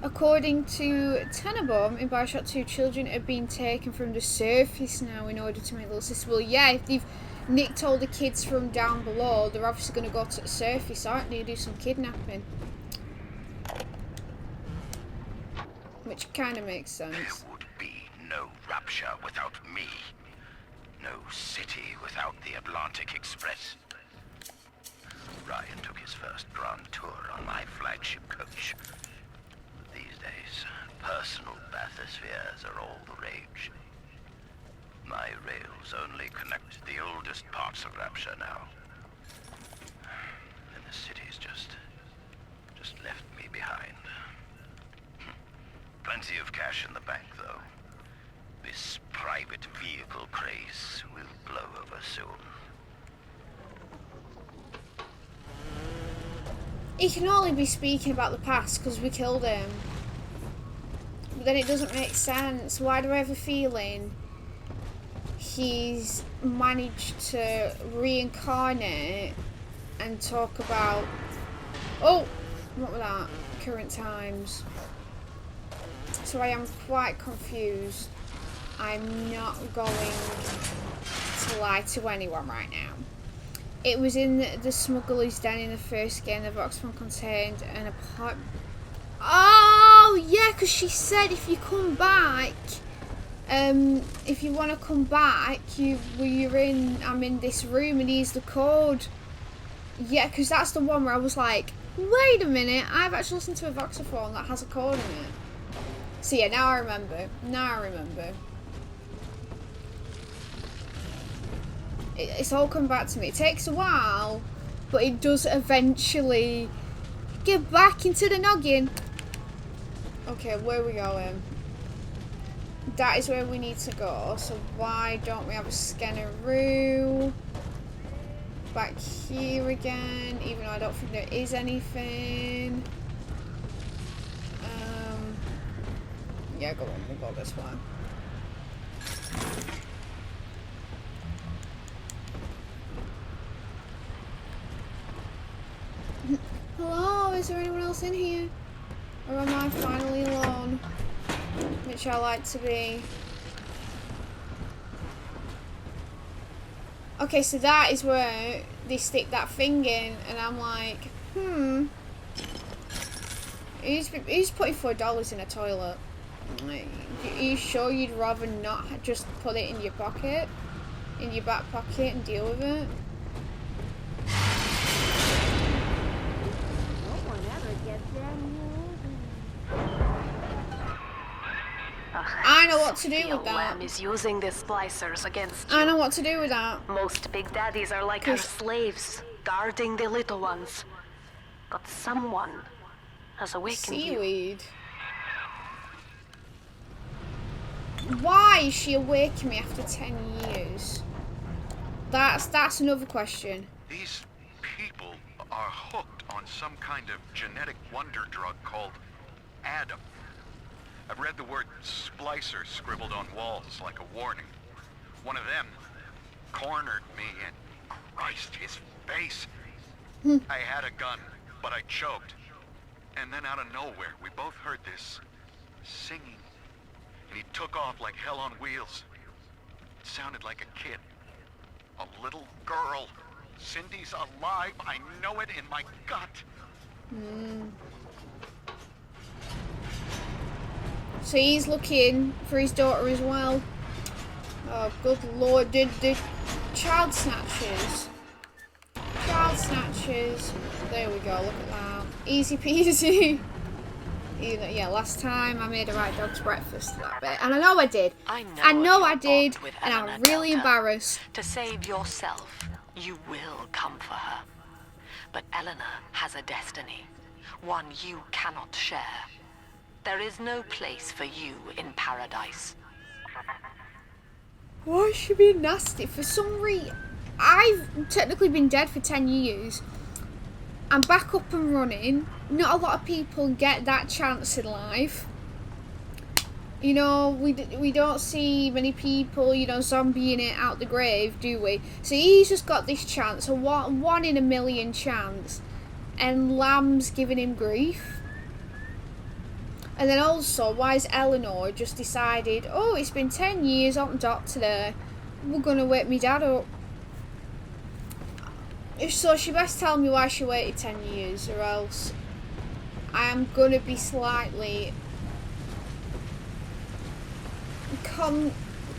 A: According to Tenenbaum, in Bioshock 2, children are being taken from the surface now in order to make little sisters. Well, yeah, if they've nicked all the kids from down below, they're obviously going to go to the surface, aren't they? Do some kidnapping. Which kind of makes
E: There
A: sense.
E: would be no Rapture without me. No city without the Atlantic Express. Ryan took his first grand tour on my flagship coach. But these days, personal bathyspheres are all the rage. My rails only connect the oldest parts of Rapture now. And the city's just left me behind. Plenty of cash in the bank, though. This private vehicle craze will blow over soon.
A: He can only be speaking about the past because we killed him. But then it doesn't make sense. Why do I have a feeling he's managed to reincarnate and talk about... Oh! What was that? Current times. So I am quite confused. I'm not going to lie to anyone right now. It was in the smuggler's den in the first game the Voxphone contained an apartment. Oh, yeah, because she said if you come back, if you want to come back, I'm in this room and here's the code. Yeah, because that's the one where I was like, wait a minute, I've actually listened to a Voxophone that has a code in it. So yeah, now I remember. It's all come back to me. It takes a while, but it does eventually get back into the noggin. Okay, where are we going? That is where we need to go. So why don't we have a scanneroo? Back here again, even though I don't think there is anything. Yeah, go on, we'll go this way. Hello, is there anyone else in here? Or am I finally alone? Which I like to be. Okay, so that is where they stick that thing in, and I'm like, who's putting $4 in a toilet? Like, are you sure you'd rather not just put it in your pocket? In your back pocket and deal with it? I know what to do with that.
B: Lamb is using the splicers against you.
A: I know what to do with that.
B: Most big daddies are like her slaves, guarding the little ones. But someone has awakened you.
A: Seaweed. Why is she awakening me after 10 years? That's another question.
H: These people are hooked on some kind of genetic wonder drug called Adam. I've read the word splicer scribbled on walls like a warning. One of them cornered me and Christ, his face. I had a gun, but I choked. And then out of nowhere, we both heard this singing. And he took off like hell on wheels. It sounded like a kid. A little girl. Cindy's alive. I know it in my gut.
A: So he's looking for his daughter as well. Oh, good lord. Did child snatchers. Child snatchers. There we go, look at that. Easy peasy. Yeah, last time I made a right dog's breakfast to that bit. And I know I did. I know I did. And I'm really embarrassed.
B: To save yourself, you will come for her. But Eleanor has a destiny. One you cannot share. There is no place for you in paradise.
A: Why is she being nasty? For some reason, I've technically been dead for 10 years. I'm back up and running. Not a lot of people get that chance in life. You know, we don't see many people, you know, zombieing it out the grave, do we? So he's just got this chance, a one in a million chance. And Lamb's giving him grief. And then also, why has Eleanor just decided, oh, it's been 10 years on the dot today. We're going to wake me dad up. So she best tell me why she waited 10 years, or else I am going to be slightly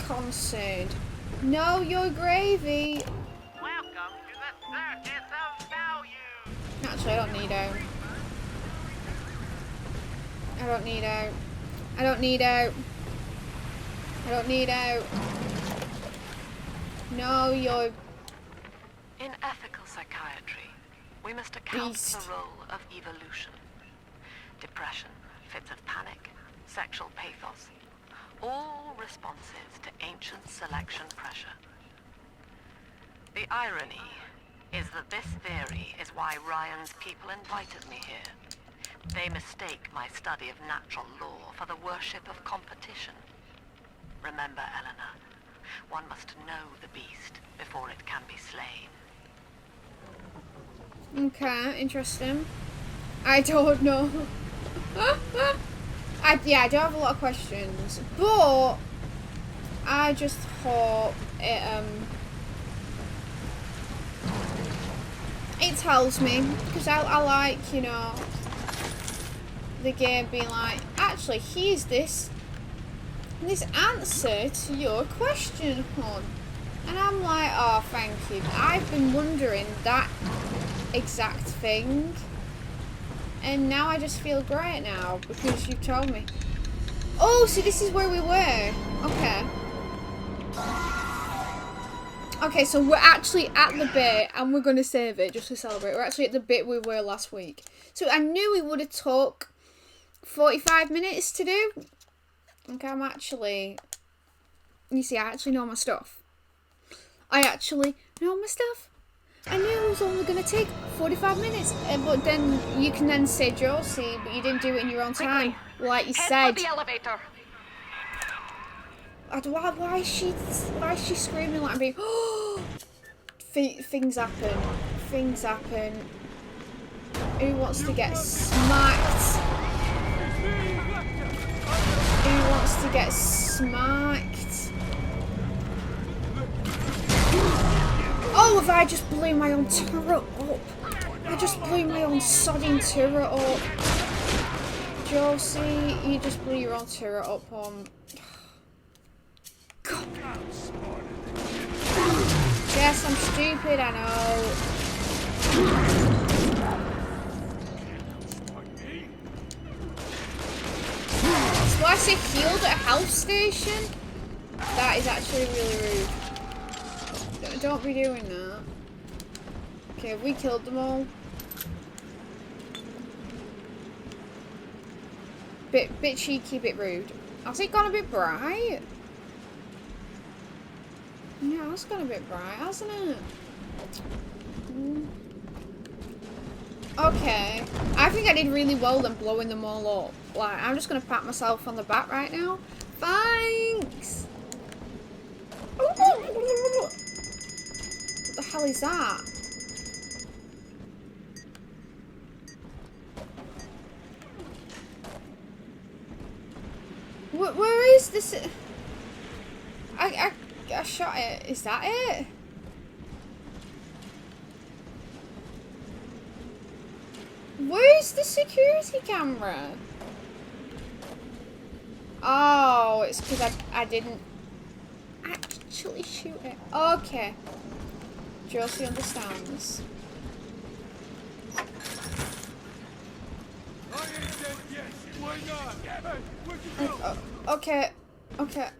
A: concerned. No, you're gravy.
I: Welcome to the Circus of Value.
A: Actually, I don't need out. I don't need out. I don't need out. I don't need out. No, you're...
F: In ethical psychiatry, we must account
A: Beast.
F: for the role of evolution. Depression, fits of panic, sexual pathos, all responses to ancient selection pressure. The irony is that this theory is why Ryan's people invited me here. They mistake my study of natural law for the worship of competition. Remember, Eleanor, one must know the beast before it can be slain.
A: Okay, interesting. I don't know. I do have a lot of questions, but I just hope it tells me, because I like, you know, the game being like, actually, here's this answer to your question, hon. And I'm like, oh, thank you. I've been wondering that exact thing. And now I just feel great now, because you've told me. Oh, so this is where we were. Okay. Okay, so we're actually at the bit, and we're going to save it just to celebrate. We're actually at the bit we were last week. So I knew we would have took 45 minutes to do. Okay, I'm actually... You see, I actually know my stuff. I actually know my stuff. I knew it was only going to take 45 minutes. But then you can then say, Josie, but you didn't do it in your own time. Like you said.
G: Head for the elevator.
A: Why is she screaming like I'm being... Things happen. Things happen. Who wants to get smacked? Who wants to get smacked? Oh, have I just blew my own turret up? I just blew my own sodding turret up. Josie, you just blew your own turret up on... God. Yes, I'm stupid, I know. So I say healed at a health station? That is actually really rude. Don't be doing that. Okay, have we killed them all? Bit cheeky, bit rude. Has it gone a bit bright? Yeah, it's gone a bit bright, hasn't it? Okay. I think I did really well then blowing them all up. Like, I'm just gonna pat myself on the back right now. Thanks! What the hell is that? Where is this? I shot it. Is that it? Where's the security camera? Oh, it's because I didn't actually shoot it. Okay. Josie understands. Okay. Okay.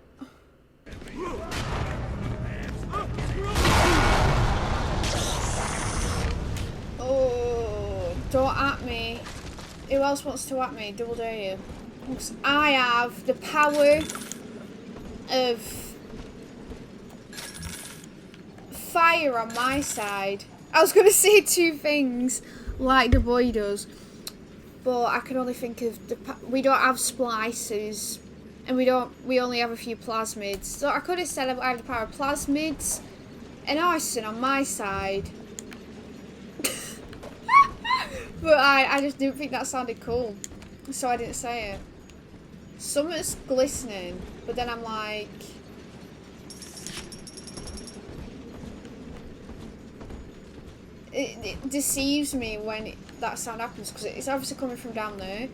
A: Oh, don't at me. Who else wants to at me? Double dare you. Because I have the power of fire on my side. I was going to say two things like the boy does, but I can only think of we don't have splicers, and we only have a few plasmids. So I could have said I have the power of plasmids and arson on my side. But I just didn't think that sounded cool, so I didn't say it. Something's glistening, but then I'm like... It deceives me when that sound happens, because it's obviously coming from down there,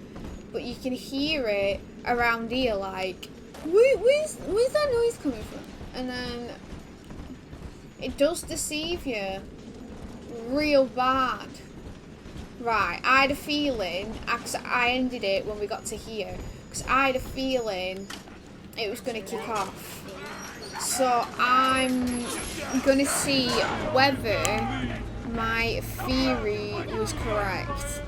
A: but you can hear it around here, like... Where's that noise coming from? And then it does deceive you real bad. Right, I had a feeling, I ended it when we got to here, because I had a feeling it was going to kick off. So I'm going to see whether my theory was correct.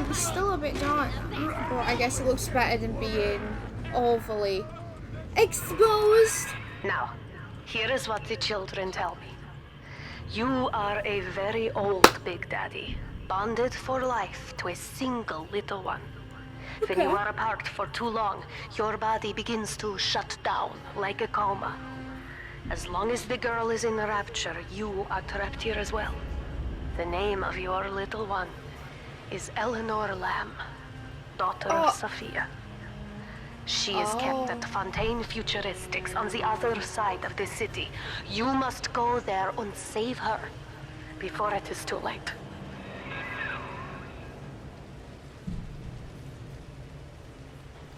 A: It's still a bit dark, but I guess it looks better than being overly exposed.
F: Now, here is what the children tell me. You are a very old Big Daddy, bonded for life to a single little one. When you are apart for too long, your body begins to shut down like a coma. As long as the girl is in rapture, you are trapped here as well. The name of your little one is Eleanor Lamb, daughter of Sophia. She is kept at Fontaine Futuristics on the other side of the city. You must go there and save her before it is too late.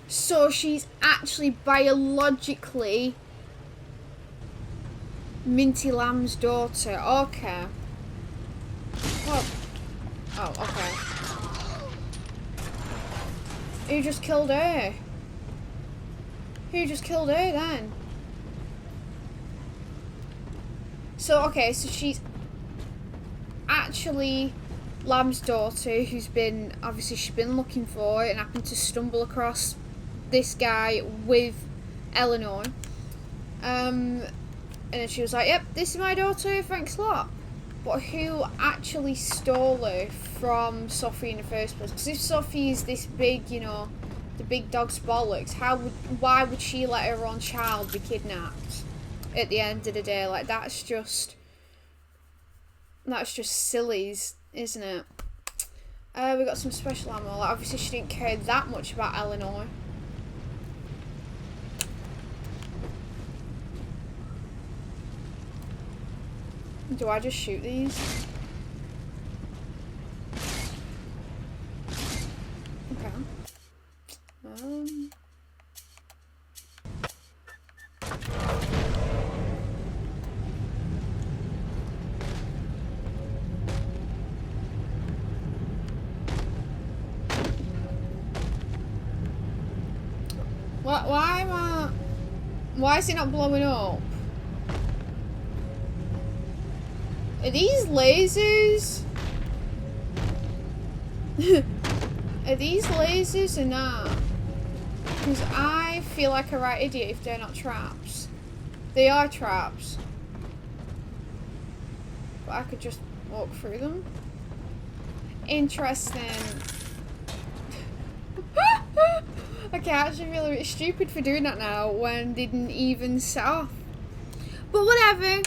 A: So she's actually biologically Minty Lamb's daughter. Okay. Oh, okay. Who just killed her? Who just killed her then? So, okay, so she's actually Lamb's daughter, who's been, obviously she's been looking for it and happened to stumble across this guy with Eleanor. And then she was like, yep, this is my daughter, thanks a lot. But who actually stole her from Sophie in the first place? Because if Sophie is this big, you know, the big dog's bollocks, why would she let her own child be kidnapped at the end of the day? Like, that's just sillies, isn't it? We got some special ammo. Like, obviously she didn't care that much about Eleanor. Do I just shoot these? Okay. Why is it not blowing up? Are these lasers? Are these lasers or not? Because I feel like a right idiot if they're not traps. They are traps. But I could just walk through them. Interesting. Okay, I actually feel a bit stupid for doing that now when they didn't even set off. But whatever.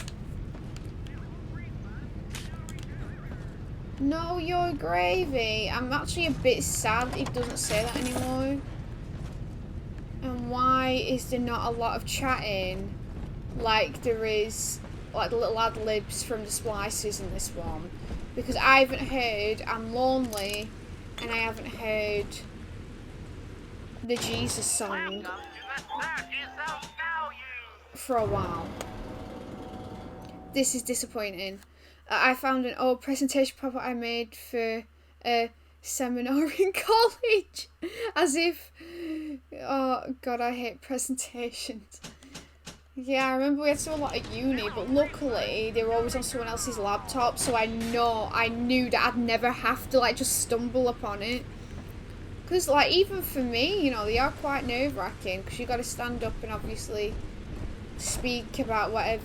A: No, you're gravy. I'm actually a bit sad it doesn't say that anymore. And why is there not a lot of chatting like there is, like the little ad libs from the splicers in this one? Because I haven't heard I'm Lonely and I haven't heard the Jesus song for a while. This is disappointing. I found an old presentation paper I made for a seminar in college. As if, oh god, I hate presentations. Yeah, I remember we had to do a lot of uni, but luckily they were always on someone else's laptop, so I knew that I'd never have to like just stumble upon it. Because like even for me, you know, they are quite nerve-wracking because you got to stand up and obviously speak about whatever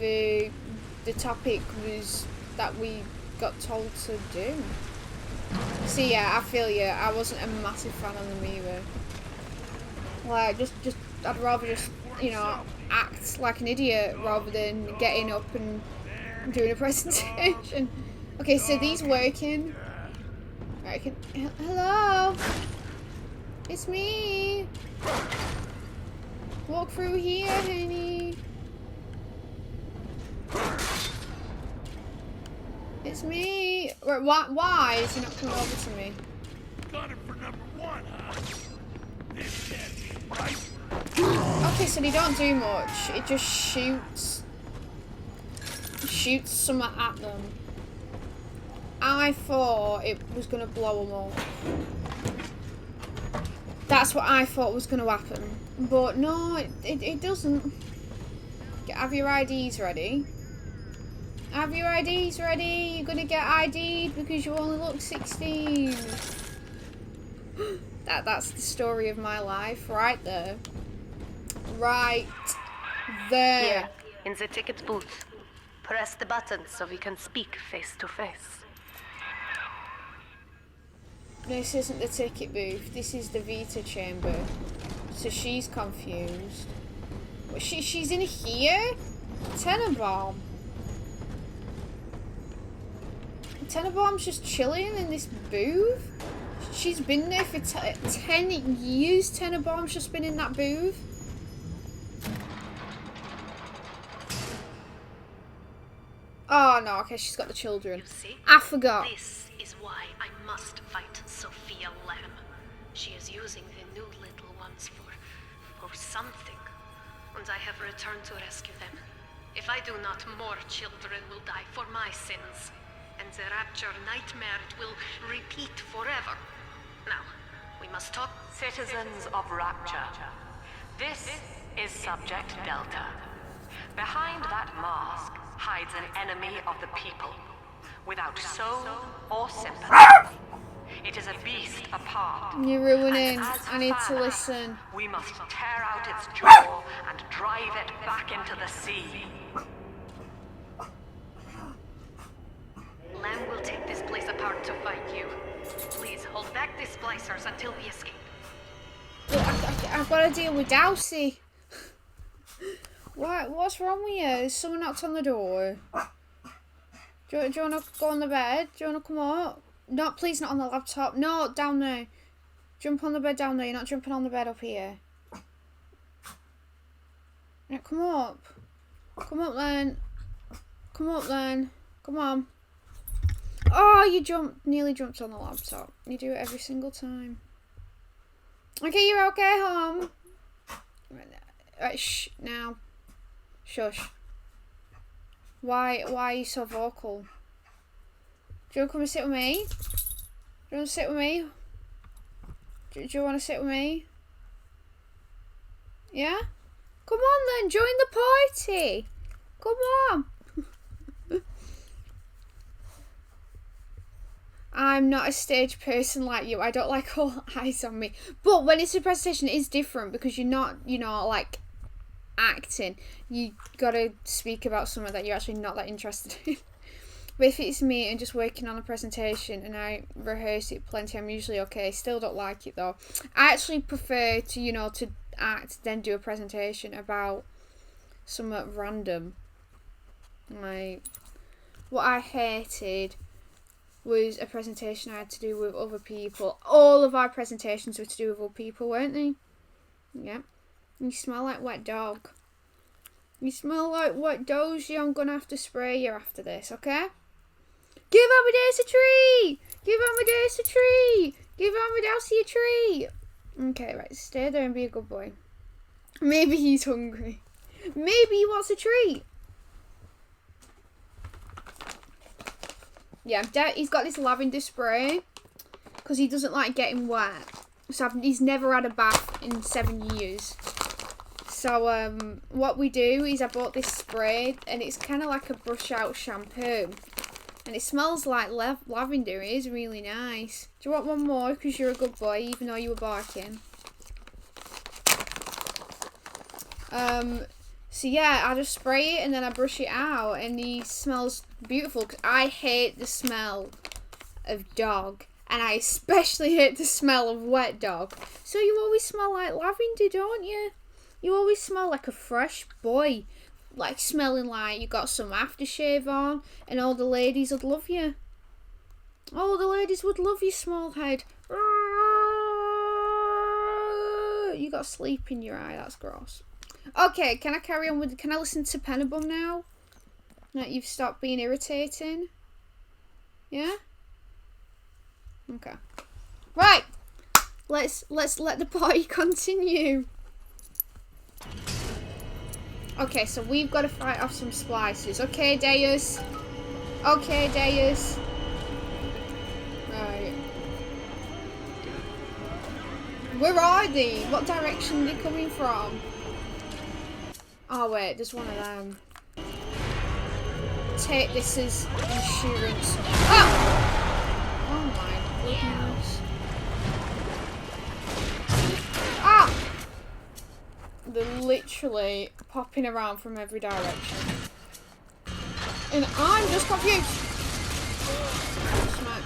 A: the topic was that we got told to do. So yeah, I feel you. I wasn't a massive fan of them either. Like, just I'd rather just, you know, act like an idiot rather than getting up and doing a presentation. Okay, so these working. Right, hello? It's me. Walk through here, honey. It's me. Why is he not coming over to me?
J: gunning for number one, huh? This can't be right.
A: Okay, so they don't do much. It just shoots something at them. I thought it was going to blow them up. That's what I thought was going to happen. But no, it doesn't. Have your IDs ready. Have your IDs ready. You're going to get ID'd because you only look 16. That's the story of my life right there. Right there.
F: Here, in the ticket booth. Press the button so we can speak face to face.
A: This isn't the ticket booth. This is the Vita chamber. So she's confused. But she's in here? Tenenbaum. Tenenbaum's just chilling in this booth? She's been there for 10 years. Tenenbaum's just been in that booth. Oh no, okay, she's got the children.
K: You see?
A: I forgot.
K: This is why I must fight Sophia Lamb. She is using the new little ones for something. And I have returned to rescue them. If I do not, more children will die for my sins. And the rapture nightmare will repeat forever. Now, we must talk.
F: Citizens of Rapture, this is Subject Delta. Behind that mask hides an enemy of the people, without soul or sympathy. It is a beast apart.
A: You're ruining.
F: And as
A: I need to
F: fire,
A: listen.
F: We must tear out its jaw and drive it back into the sea.
K: Lamb will take this place apart to fight you. Please hold back the splicers until we escape.
A: Look, I've got to deal with Josie. What's wrong with you? Someone knocked on the door. Do you want to go on the bed? Do you want to come up? No, please not on the laptop. No, down there. Jump on the bed down there. You're not jumping on the bed up here. Yeah, come up. Come up then. Come up then. Come on. Oh, you nearly jumped on the laptop. You do it every single time. Okay, you're okay, home. Right, shh, now. Shush. Why are you so vocal? Do you want to come and sit with me? Do you want to sit with me? Do you want to sit with me? Yeah? Come on then, join the party. Come on. I'm not a stage person like you. I don't like all eyes on me. But when it's a presentation, it is different because you're not, like acting. You gotta speak about something that you're actually not that interested in. But if it's me and just working on a presentation and I rehearse it plenty, I'm usually okay. Still don't like it though. I actually prefer to, to act, then do a presentation about something random. Like, what I hated was a presentation I had to do with other people. All of our presentations were to do with other people, weren't they? Yeah. You smell like wet dog. You smell like wet Josie. I'm gonna have to spray you after this, okay? Give Amadeus a tree! Give Amadeus a tree! Give Amadeus a tree! Okay, right, stay there and be a good boy. Maybe he's hungry. Maybe he wants a treat. Yeah, he's got this lavender spray because he doesn't like getting wet. So he's never had a bath in 7 years. So what we do is I bought this spray and it's kind of like a brush out shampoo. And it smells like lavender. It is really nice. Do you want one more? Because you're a good boy, even though you were barking. So yeah, I just spray it and then I brush it out and he smells beautiful because I hate the smell of dog and I especially hate the smell of wet dog. So you always smell like lavender, don't you? You always smell like a fresh boy, like smelling like you got some aftershave on and all the ladies would love you. All the ladies would love you, small head. You got sleep in your eye, that's gross. Okay, can I carry on can I listen to Penabum now? That you've stopped being irritating? Yeah? Okay. Right. Let's let the party continue. Okay, so we've got to fight off some splicers. Okay, Deus. Okay, Deus. Right. Where are they? What direction are they coming from? Oh wait, there's one of them. Take this as insurance. Ah! Oh my goodness. Ah! They're literally popping around from every direction. And I'm just confused. Smack.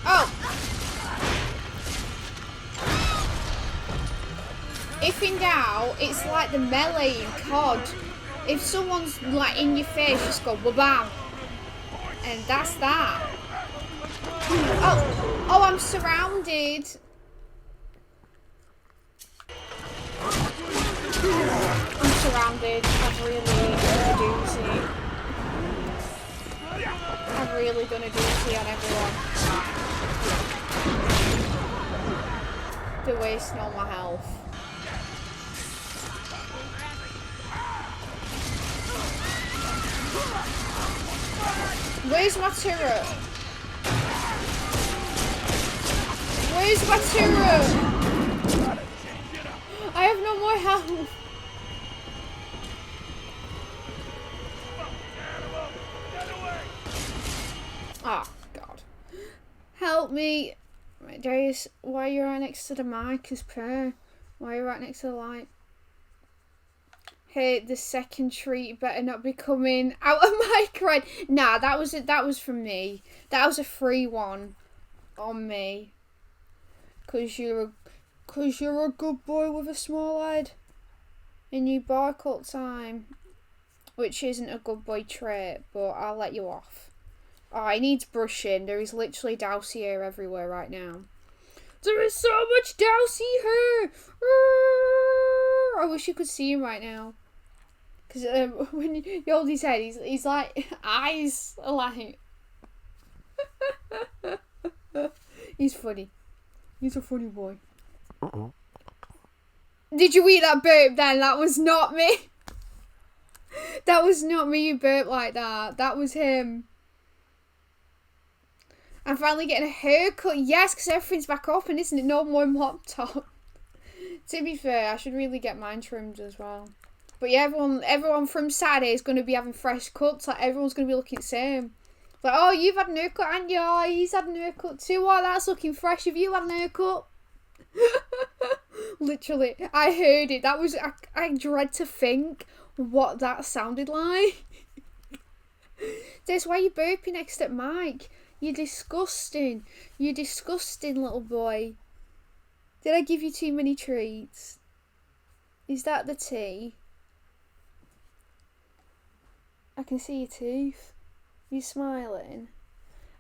A: Oh! If in doubt, it's like the melee in COD. If someone's like in your face, just go wabam. And that's that. Oh! Oh, I'm surrounded. I'm surrounded. I've really done a doozy. I've really done a doozy on everyone. They're wasting all my health. Where's my turret? Where's my turret? I have no more health. Oh, God. Help me. Right, Darius, why are you right next to the mic is per? Why are you right next to the light? Hey, the second treat better not be coming out of my cred. Nah, that was from me. That was a free one on me. Cause you're a good boy with a small head. And you bark all the time. Which isn't a good boy trait, but I'll let you off. Oh, he needs brushing. There is literally dossier everywhere right now. There is so much dossier! I wish you could see him right now. Because when you hold his head, he's like, eyes are like... He's funny. He's a funny boy. Did you eat that burp then? That was not me. That was not me who burped like that. That was him. I'm finally getting a haircut. Yes, because everything's back open, isn't it? No more mop top. To be fair, I should really get mine trimmed as well. But yeah, everyone from Saturday is going to be having fresh cuts. Like, everyone's going to be looking the same. Like, oh, you've had an haircut, and yeah, he's had an haircut too. Oh, that's looking fresh. Have you had an haircut? Literally, I heard it. That was, I dread to think what that sounded like. That's why you're burping next to Mike. You're disgusting. You're disgusting, little boy. Did I give you too many treats? Is that the tea? I can see your teeth. You smiling?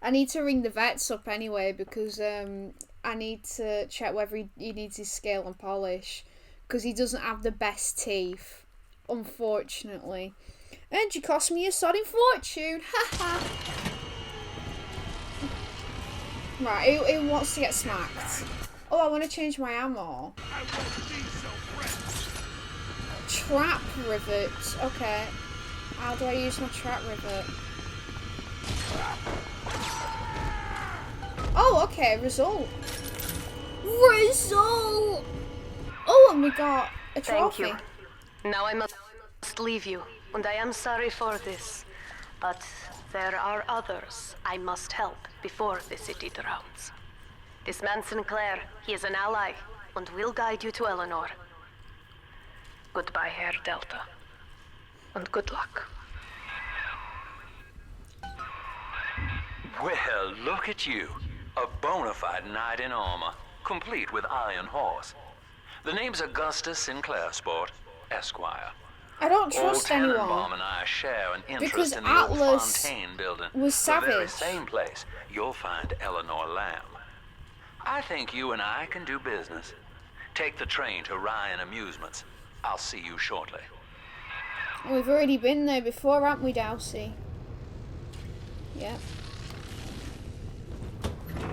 A: I need to ring the vets up anyway because I need to check whether he needs his scale and polish because he doesn't have the best teeth, unfortunately. And you cost me a sodding fortune. Haha. Right, who wants to get smacked? Oh, I want to change my ammo. Trap rivets. Okay. How do I use my trap rivet? Oh, okay. Result. Result! Oh, and we got a trophy.
F: Thank you. Now I must leave you, and I am sorry for this. But there are others I must help before the city drowns. This man Sinclair, he is an ally, and will guide you to Eleanor. Goodbye, Herr Delta. And good luck.
L: Well, look at you. A bona fide knight in armor, complete with iron horse. The name's Augustus Sinclair, Sport, Esquire.
A: I don't trust
L: Old
A: anyone.
L: Tannenbaum and I share an interest
A: Because
L: in the
A: Atlas
L: old Fontaine building.
A: was savage.
L: The very same place you'll find Eleanor Lamb. I think you and I can do business. Take the train to Ryan Amusements. I'll see you shortly.
A: We've already been there before, haven't we, Dowsey? Yep.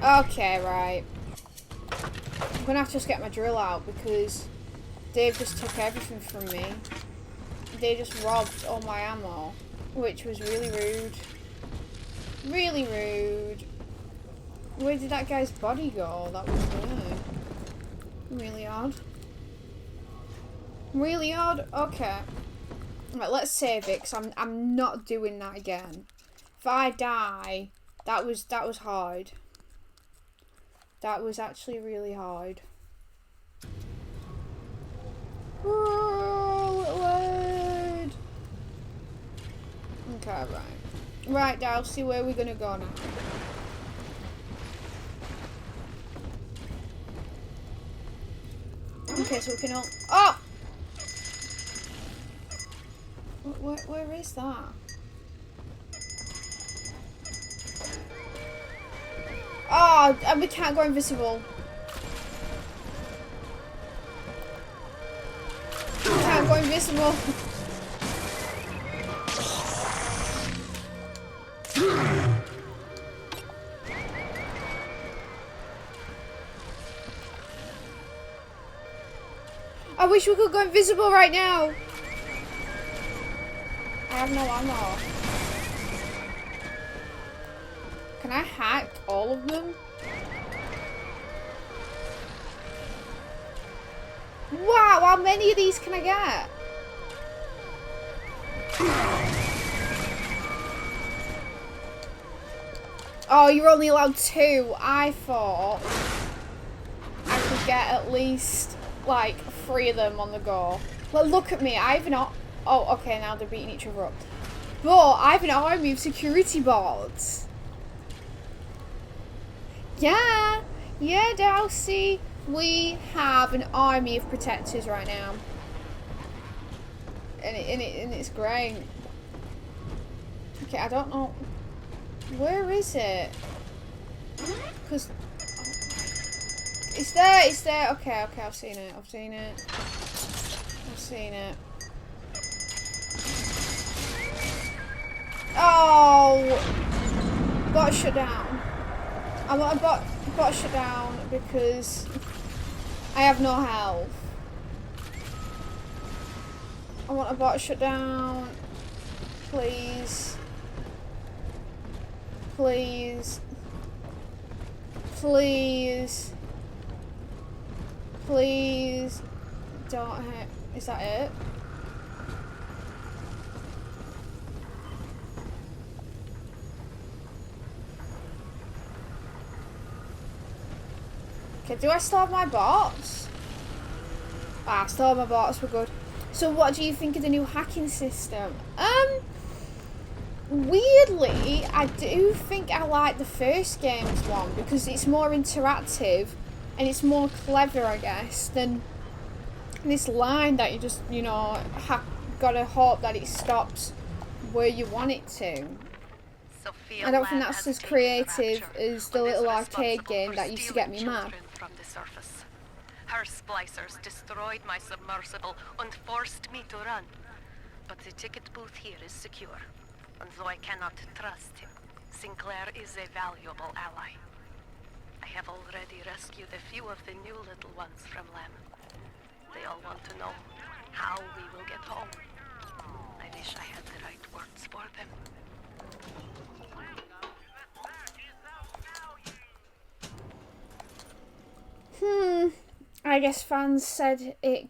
A: Okay, right. I'm gonna have to just get my drill out because Dave just took everything from me. They just robbed all my ammo, which was really rude. Really rude. Where did that guy's body go? That was weird. Really odd. Really odd? Okay. Right, let's save it, because I'm not doing that again. If I die, that was hard. That was actually really hard. Oh, little word. Okay, right. Right, now, see where we're gonna go now. Okay, so we can all... Oh! Where is that? Oh, and we can't go invisible. We can't go invisible. I wish we could go invisible right now. I have no ammo. Can I hack all of them? Wow, how many of these can I get? Oh, you're only allowed 2. I thought I could get at least like 3 of them on the go. But look at me, I've not... Oh, okay, now they're beating each other up. But I have an army of security bots. Yeah, Josie. We have an army of protectors right now. And it's great. Okay, I don't know. Where is it? Because... It's there. Okay, I've seen it. Oh! Bot shut down. I want a bot shut down because I have no health. I want a bot shut down. Please. Please. Please. Please. Don't hit. Is that it? Okay, do I still have my bots? Ah, still have my bots, we're good. So what do you think of the new hacking system? Weirdly, I do think I like the first game's one because it's more interactive and it's more clever, I guess, than this line that you just, you know, gotta hope that it stops where you want it to. I don't think that's as creative as the little arcade game that used to get me mad.
F: From the surface. Her splicers destroyed my submersible and forced me to run. But the ticket booth here is secure. And though I cannot trust him, Sinclair is a valuable ally. I have already rescued a few of the new little ones from Lem. They all want to know how we will get home. I wish I had the right words for them.
A: I guess fans said it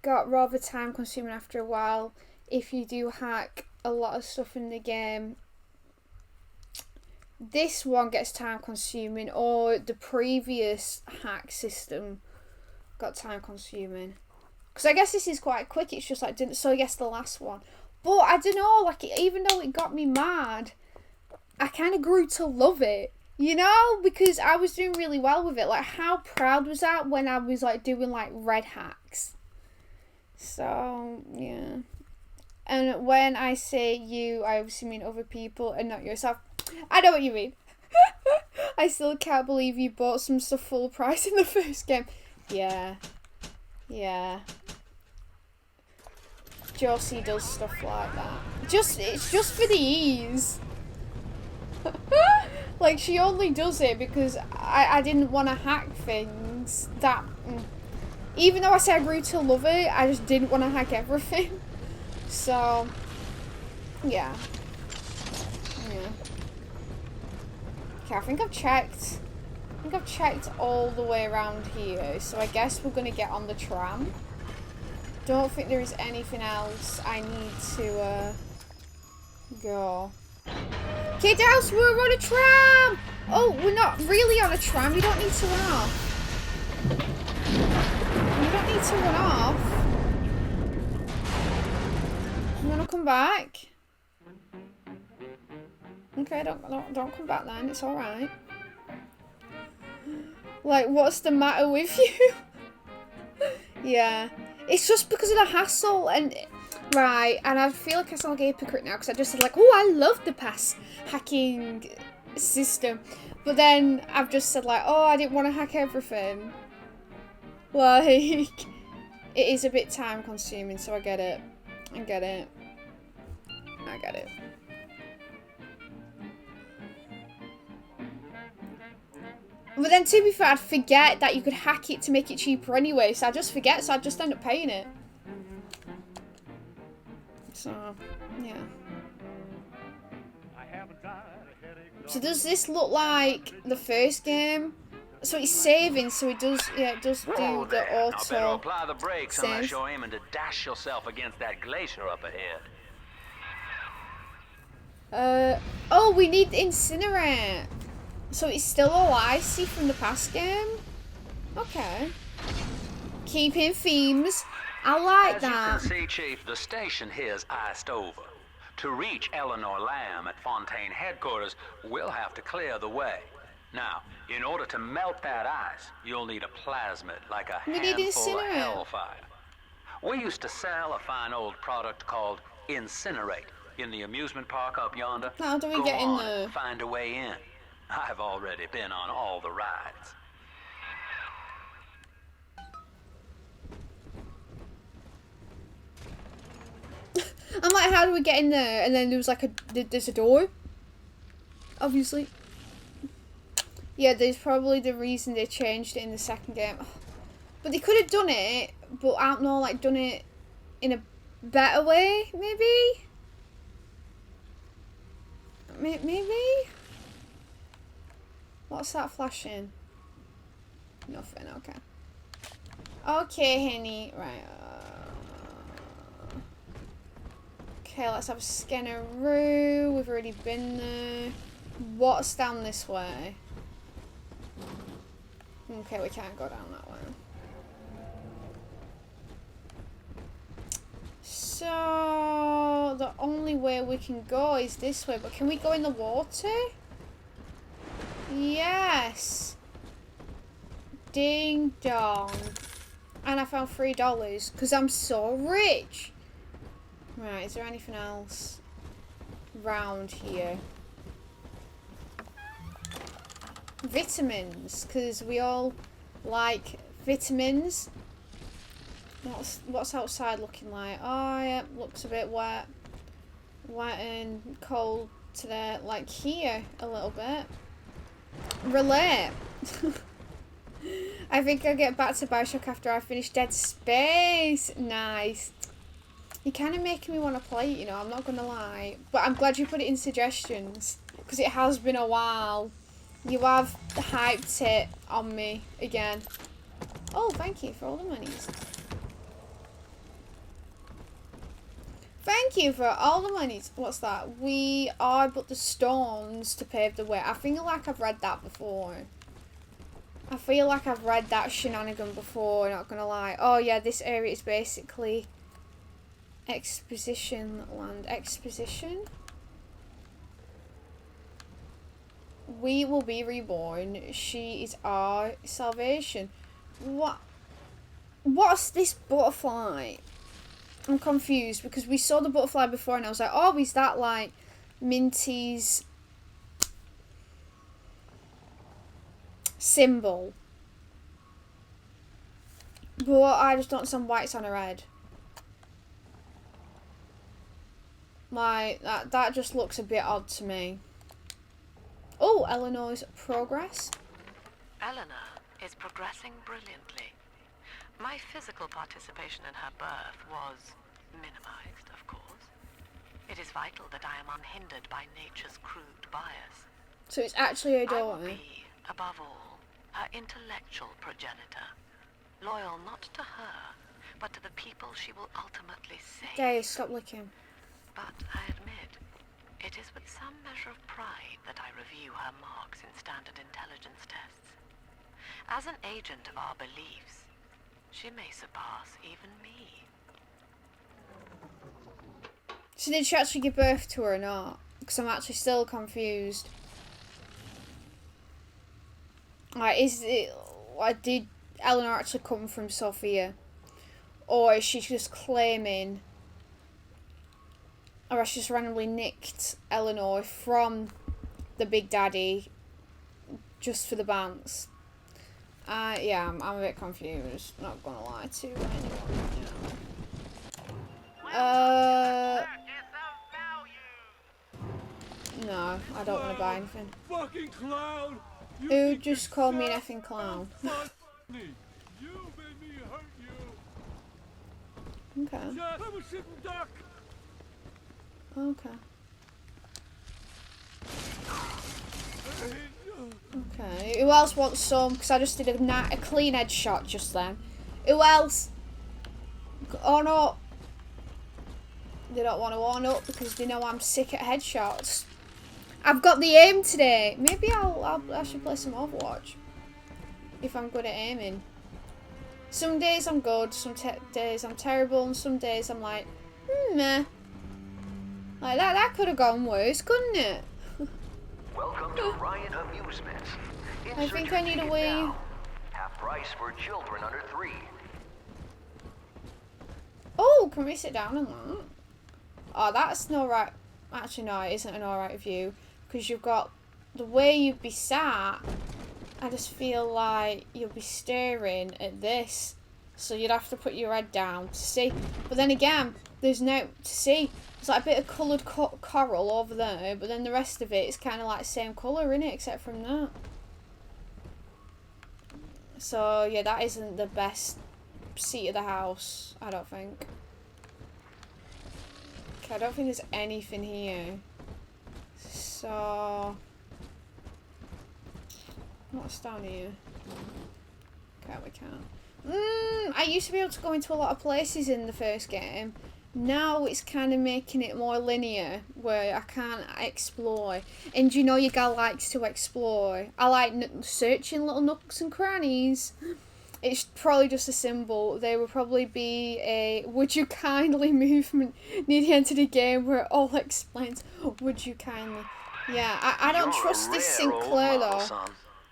A: got rather time consuming after a while. If you do hack a lot of stuff in the game, this one gets time consuming, or the previous hack system got time consuming. Because I guess this is quite quick, it's just like, so I guess the last one. But I don't know, like, even though it got me mad, I kind of grew to love it. You know, because I was doing really well with it. Like, how proud was that when I was, like, doing, like, red hacks? So, yeah. And when I say you, I obviously mean other people and not yourself. I know what you mean. I still can't believe you bought some stuff full price in the first game. Yeah. Yeah. Josie does stuff like that. It's just for the ease. Like, she only does it because I didn't want to hack things that... Even though I said I grew to love it, I just didn't want to hack everything. So, yeah. Okay, I think I've checked all the way around here, so I guess we're going to get on the tram. Don't think there is anything else I need to go. Kid House, we're on a tram! Oh, we're not really on a tram. You don't need to run off. You don't need to run off. You want to come back? Okay, don't come back then. It's all right. Like, what's the matter with you? Yeah, it's just because of the hassle and right. And I feel like I sound like a hypocrite now because I just said like, oh, I love the pass hacking system, but then I've just said like, oh, I didn't want to hack everything. Like, it is a bit time consuming, so I get it. I get it. But then, to be fair, I'd forget that you could hack it to make it cheaper anyway, so I'd just forget, so I'd just end up paying it. So, yeah. So does this look like the first game? So it's saving, so it does, yeah, it does do the auto.
L: Now better apply the brakes
A: save.
L: unless you're aiming to dash yourself against that glacier up ahead.
A: Oh, we need the incinerate. So it's still alive, see, from the past game? Okay. Keeping themes. I like that.
L: As you can see, Chief, the station here's iced over. To reach Eleanor Lamb at Fontaine headquarters, we'll have to clear the way. Now, in order to melt that ice, you'll need a plasmid, like a handful of hellfire. We used to sell a fine old product called Incinerate in the amusement park up yonder.
A: How do we get in there?
L: Find a way in. I've already been on all the rides.
A: I'm like, how do we get in there? And then there was like there's a door. Obviously. Yeah, there's probably the reason they changed it in the second game. But they could have done it, but I don't know, like done it in a better way, maybe? Maybe? What's that flashing? Nothing, okay. Okay, Henny. Right. Okay, let's have a scanneroo. We've already been there. What's down this way? Okay, we can't go down that way. So, the only way we can go is this way. But can we go in the water? Yes. Ding dong. And I found $3 because I'm so rich. Right, is there anything else round here? Vitamins, because we all like vitamins. What's outside looking like? Oh yeah, looks a bit wet. Wet and cold today. Like here a little bit. Relate. I think I'll get back to Bioshock after I finish Dead Space. Nice. You're kind of making me want to play it, you know, I'm not going to lie. But I'm glad you put it in suggestions. Because it has been a while. You have hyped it on me again. Oh, thank you for all the monies. Thank you for all the monies. What's that? We are but the stones to pave the way. I feel like I've read that before. I feel like I've read that shenanigan before, not gonna lie. Oh yeah, this area is basically exposition land. Exposition? We will be reborn. She is our salvation. What's this butterfly? I'm confused because we saw the butterfly before and I was like, oh, is that like Minty's symbol? But I just don't understand why it's on her head. Like, that just looks a bit odd to me. Oh, Eleanor's progress.
F: Eleanor is progressing brilliantly. My physical participation in her birth was minimized, of course. It is vital that I am unhindered by nature's crude bias.
A: So it's actually her
F: I will
A: daughter.
F: be, above all, her intellectual progenitor. Loyal not to her, but to the people she will ultimately save.
A: Dave, stop licking.
F: But I admit, it is with some measure of pride that I review her marks in standard intelligence tests. As an agent of our beliefs, she may surpass even me.
A: So did she actually give birth to her or not? Because I'm actually still confused. Like, did Eleanor actually come from Sophia? Or is she just claiming, or has she just randomly nicked Eleanor from the Big Daddy just for the banks? Yeah, I'm a bit confused. Not gonna lie to anyone. No, I don't want to buy anything.
J: Fucking clown!
A: Who just called me an effing clown?
J: You made me hurt you.
A: Okay.
J: I'm a sitting duck.
A: Okay. Okay. Who else wants some? Because I just did a clean headshot just then. Who else? Oh no. They don't want to warm up because they know I'm sick at headshots. I've got the aim today. Maybe I should play some Overwatch. If I'm good at aiming. Some days I'm good, some days I'm terrible, and some days I'm like, meh. Like that could have gone worse, couldn't it?
M: Welcome to Ryan Amusements.
A: I think I need a wee.
M: Half price for children under 3.
A: Oh, can we sit down on that? Oh, that's no right. Actually, no, it isn't an alright view. Because you've got the way you'd be sat. I just feel like you'll be staring at this. So you'd have to put your head down to see. But then again, there's no to see. There's like a bit of coloured coral over there. But then the rest of it is kind of like the same colour, innit? Except from that. So yeah, that isn't the best seat of the house, I don't think. Okay, I don't think there's anything here. So what's down here? Okay, we can't. I used to be able to go into a lot of places in the first game. Now it's kind of making it more linear, where I can't explore. And you know your guy likes to explore. I like searching little nooks and crannies. It's probably just a symbol. There will probably be a "would you kindly" movement near the end of the game where it all explains "would you kindly." Yeah, I don't trust this Sinclair though.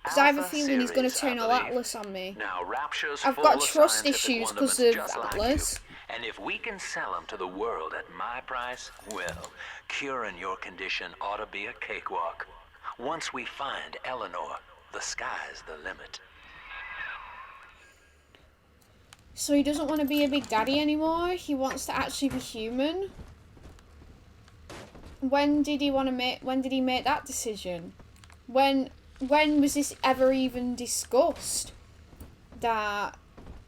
A: Because I have a feeling he's going to turn all Atlas on me.
L: Now, Rapture's
A: I've
L: full
A: got
L: of
A: trust
L: scientific
A: issues because
L: wonderments
A: of
L: just
A: Atlas.
L: like you. And if we can sell them to the world at my price, well, curing your condition ought to be a cakewalk. Once we find Eleanor, the sky's the limit.
A: So he doesn't want to be a big daddy anymore. He wants to actually be human. When did he make that decision? When was this ever even discussed? That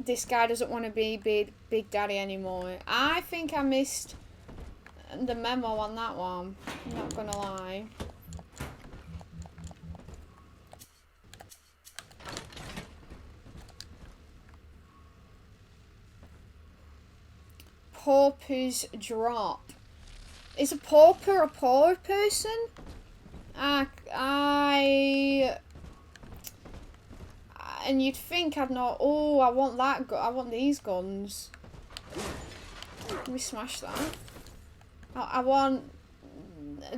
A: this guy doesn't want to be big daddy anymore. I think I missed the memo on that one. I'm not gonna lie. Pauper's drop. Is a pauper a poor person? And you'd think I'd know. Oh, I want that. I want these guns. Let me smash that. I want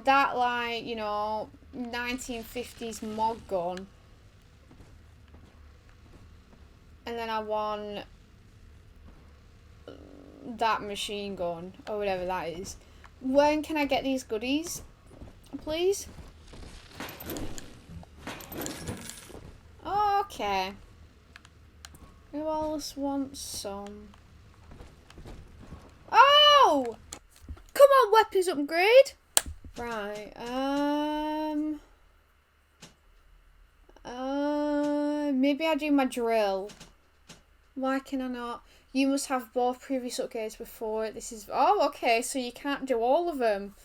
A: that, like, you know, 1950s mod gun. And then I want that machine gun or whatever that is. When can I get these goodies, please? Okay. Who else wants some? Oh! Come on, weapons upgrade! Right, Maybe I do my drill. Why can I not? You must have both previous upgrades before. This is... Oh, okay, so you can't do all of them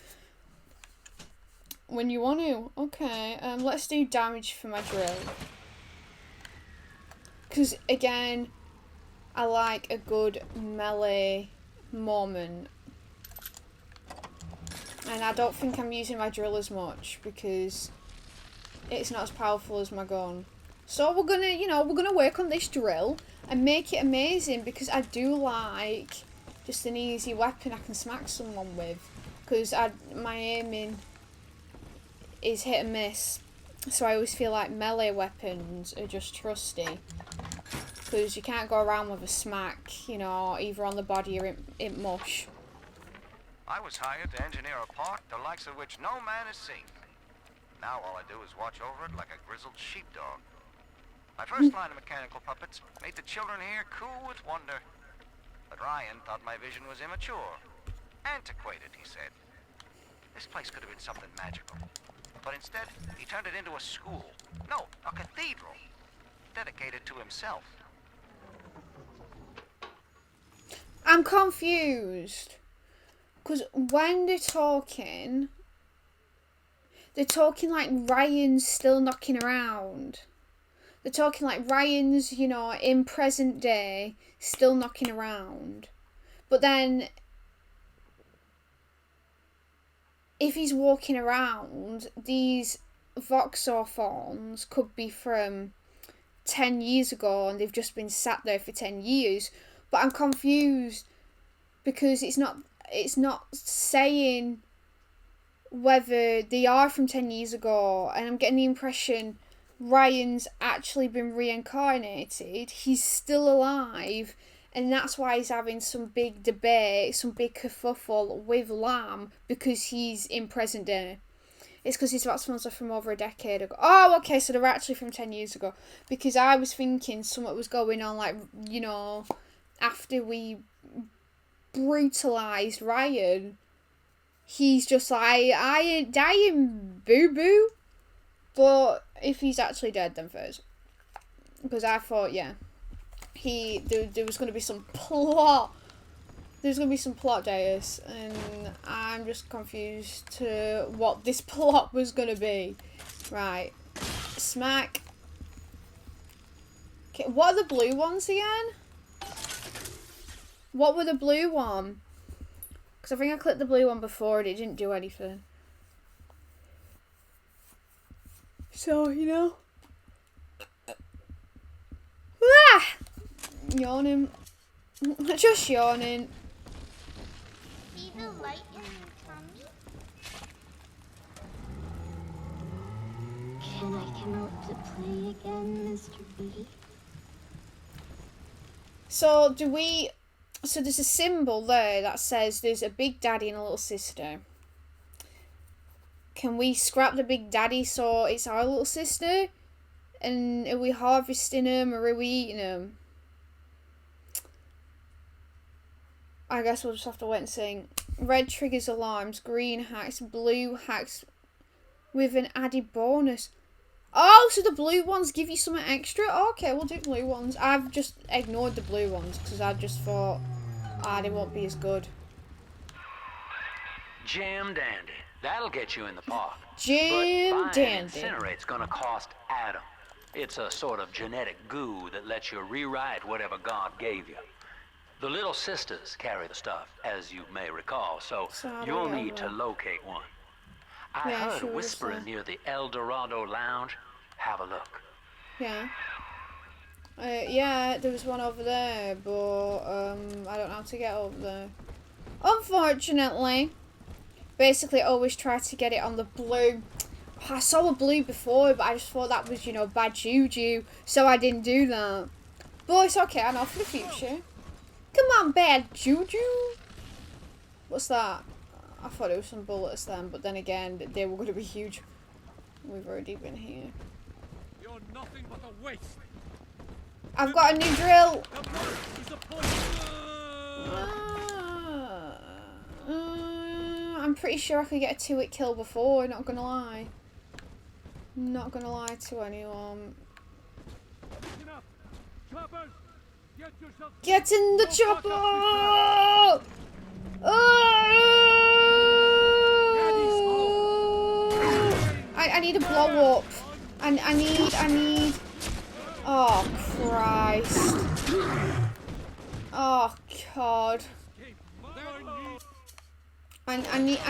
A: when you want to. Okay, let's do damage for my drill. Because, again, I like a good melee moment. And I don't think I'm using my drill as much because it's not as powerful as my gun. So we're gonna, you know, we're gonna work on this drill and make it amazing because I do like just an easy weapon I can smack someone with. Because my aiming is hit and miss. So I always feel like melee weapons are just trusty. Because you can't go around with a smack, you know, either on the body or in mush.
E: I was hired to engineer a park the likes of which no man has seen. Now all I do is watch over it like a grizzled sheepdog. My first line of mechanical puppets made the children here cool with wonder. But Ryan thought my vision was immature. Antiquated, he said. This place could have been something magical. But instead, he turned it into a school. No, a cathedral. Dedicated to himself.
A: I'm confused. Because when they're talking like Ryan's still knocking around. They're talking like Ryan's, you know, in present day, still knocking around. But then, if he's walking around, these Voxophons could be from 10 years ago and they've just been sat there for 10 years. But I'm confused because it's not saying whether they are from 10 years ago, and I'm getting the impression Ryan's actually been reincarnated. He's still alive, and that's why he's having some big debate, some big kerfuffle with Lamb because he's in present day. It's because his Voxophons are from over a decade ago. Oh, okay, so they're actually from 10 years ago. Because I was thinking something was going on, like, you know, after we brutalised Ryan, he's just like, I ain't dying, boo-boo. But if he's actually dead, then first. Because I thought, yeah, there was going to be some plot. There's going to be some plot, Deus, and I'm just confused to what this plot was going to be. Right. Smack. Okay, what are the blue ones again? What were the blue one? Because I think I clicked the blue one before and it didn't do anything. So, you know. Ah! Yawning. Just yawning.
C: See the light in your tummy? Can I come out to play again, Mr. B?
A: So, so there's a symbol there that says there's a big daddy and a little sister. Can we scrap the big daddy so it's our little sister? And are we harvesting them or are we eating them? I guess we'll just have to wait and see. Red triggers alarms, green hacks, blue hacks with an added bonus. Oh, so the blue ones give you something extra? Okay, we'll do blue ones. I've just ignored the blue ones because I just thought, they won't be as good.
L: Jam dandy. That'll get you in the park.
A: Jam dandy.
L: Incinerate's gonna cost Adam. It's a sort of genetic goo that lets you rewrite whatever God gave you. The little sisters carry the stuff, as you may recall, so you'll need to locate one. I heard whispering near the El Dorado Lounge. Have a look.
A: Yeah. Yeah, there was one over there, but I don't know how to get over there. Unfortunately. Basically, I always try to get it on the blue. I saw a blue before, but I just thought that was, you know, bad juju, so I didn't do that. But it's okay, I know for the future. Come on, bad juju. What's that? I thought it was some bullets then, but then again, they were going to be huge. We've already been here.
J: You're nothing but a waste.
A: I've got a new drill. I'm pretty sure I could get a 2-hit kill before, not gonna lie. Not gonna lie to anyone. Get in the chopper! Oh! I need a blow up. I need. Oh Christ. Oh God. I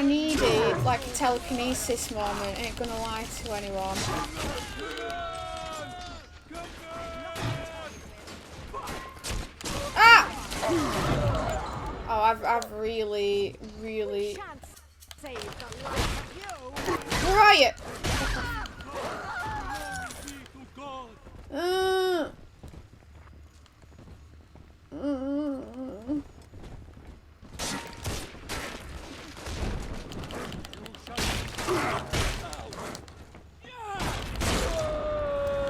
A: needed like a telekinesis moment. I ain't gonna lie to anyone. Ah! Oh, I've really. Where are you?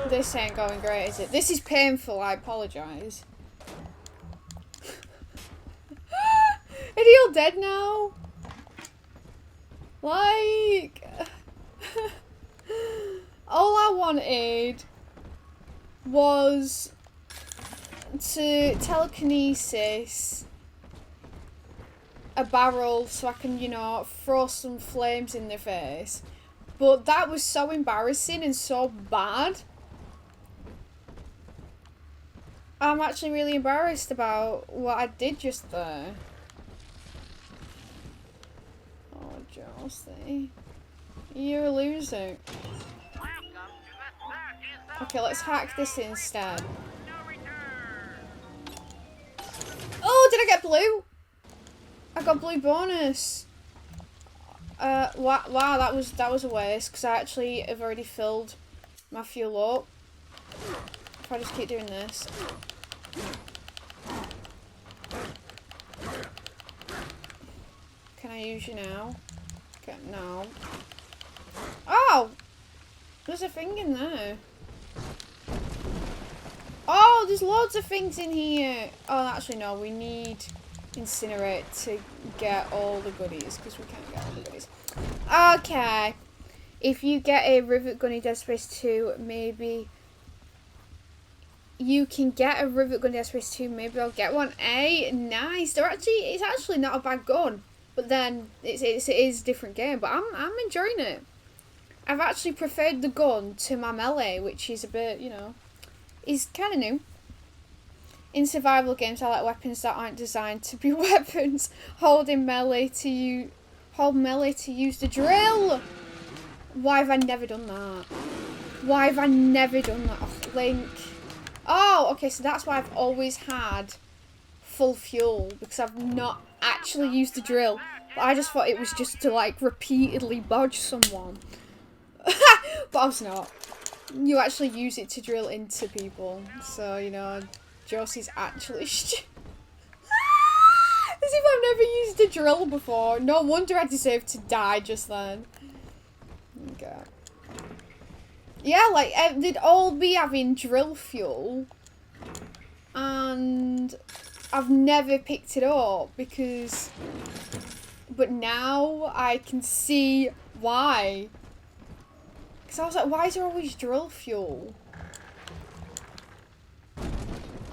A: This ain't going great, is it? This is painful, I apologise. Are they all dead now? Like... all I wanted was to telekinesis a barrel so I can, you know, throw some flames in their face. But that was so embarrassing and so bad. I'm actually really embarrassed about what I did just there. Oh, Josie. You're a loser. Okay, let's hack this instead. Oh, did I get blue? I got blue bonus. Wow, that was a waste because I actually have already filled my fuel up. If I just keep doing this. Can I use you now? Okay, no. Oh! There's a thing in there. Oh, there's loads of things in here. Oh, actually, no. We need incinerate to get all the goodies because we can't get all the goodies. Okay. If you get a rivet gun in Dead Space 2, maybe you can get a rivet gun in Dead Space 2. Maybe I'll get one. Nice. It's actually not a bad gun, but then it is a different game. But I'm enjoying it. I've actually preferred the gun to my melee, which is a bit, you know, is kind of new. In survival games, I like weapons that aren't designed to be weapons. Hold melee to use the drill. Why have I never done that? Why have I never done that? Oh, Link. Oh, okay, so that's why I've always had full fuel, because I've not actually used the drill. But I just thought it was just to, like, repeatedly bodge someone. But obviously not. You actually use it to drill into people. So, you know, Josie's actually stupid. As if I've never used a drill before. No wonder I deserve to die just then. Okay. Yeah, like, they'd all be having drill fuel. And I've never picked it up because... But now I can see why. Because I was like, why is there always drill fuel?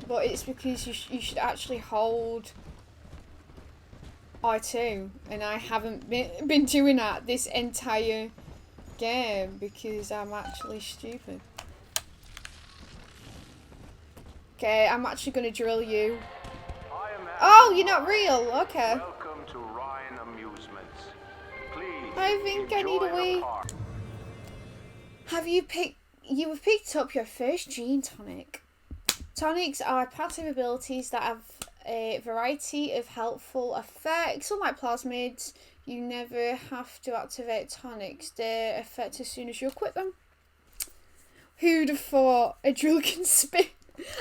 A: But it's because you should actually hold R2. And I haven't been doing that this entire game because I'm actually stupid. Okay, I'm actually going to drill you. Oh, you're not real? Okay.
E: Welcome to Ryan Amusements. Please,
A: I think I need a wee. You have picked up your first gene tonic. Tonics are passive abilities that have a variety of helpful effects. Unlike plasmids, you never have to activate tonics. They're effective as soon as you equip them. Who'd have thought a drill can spin?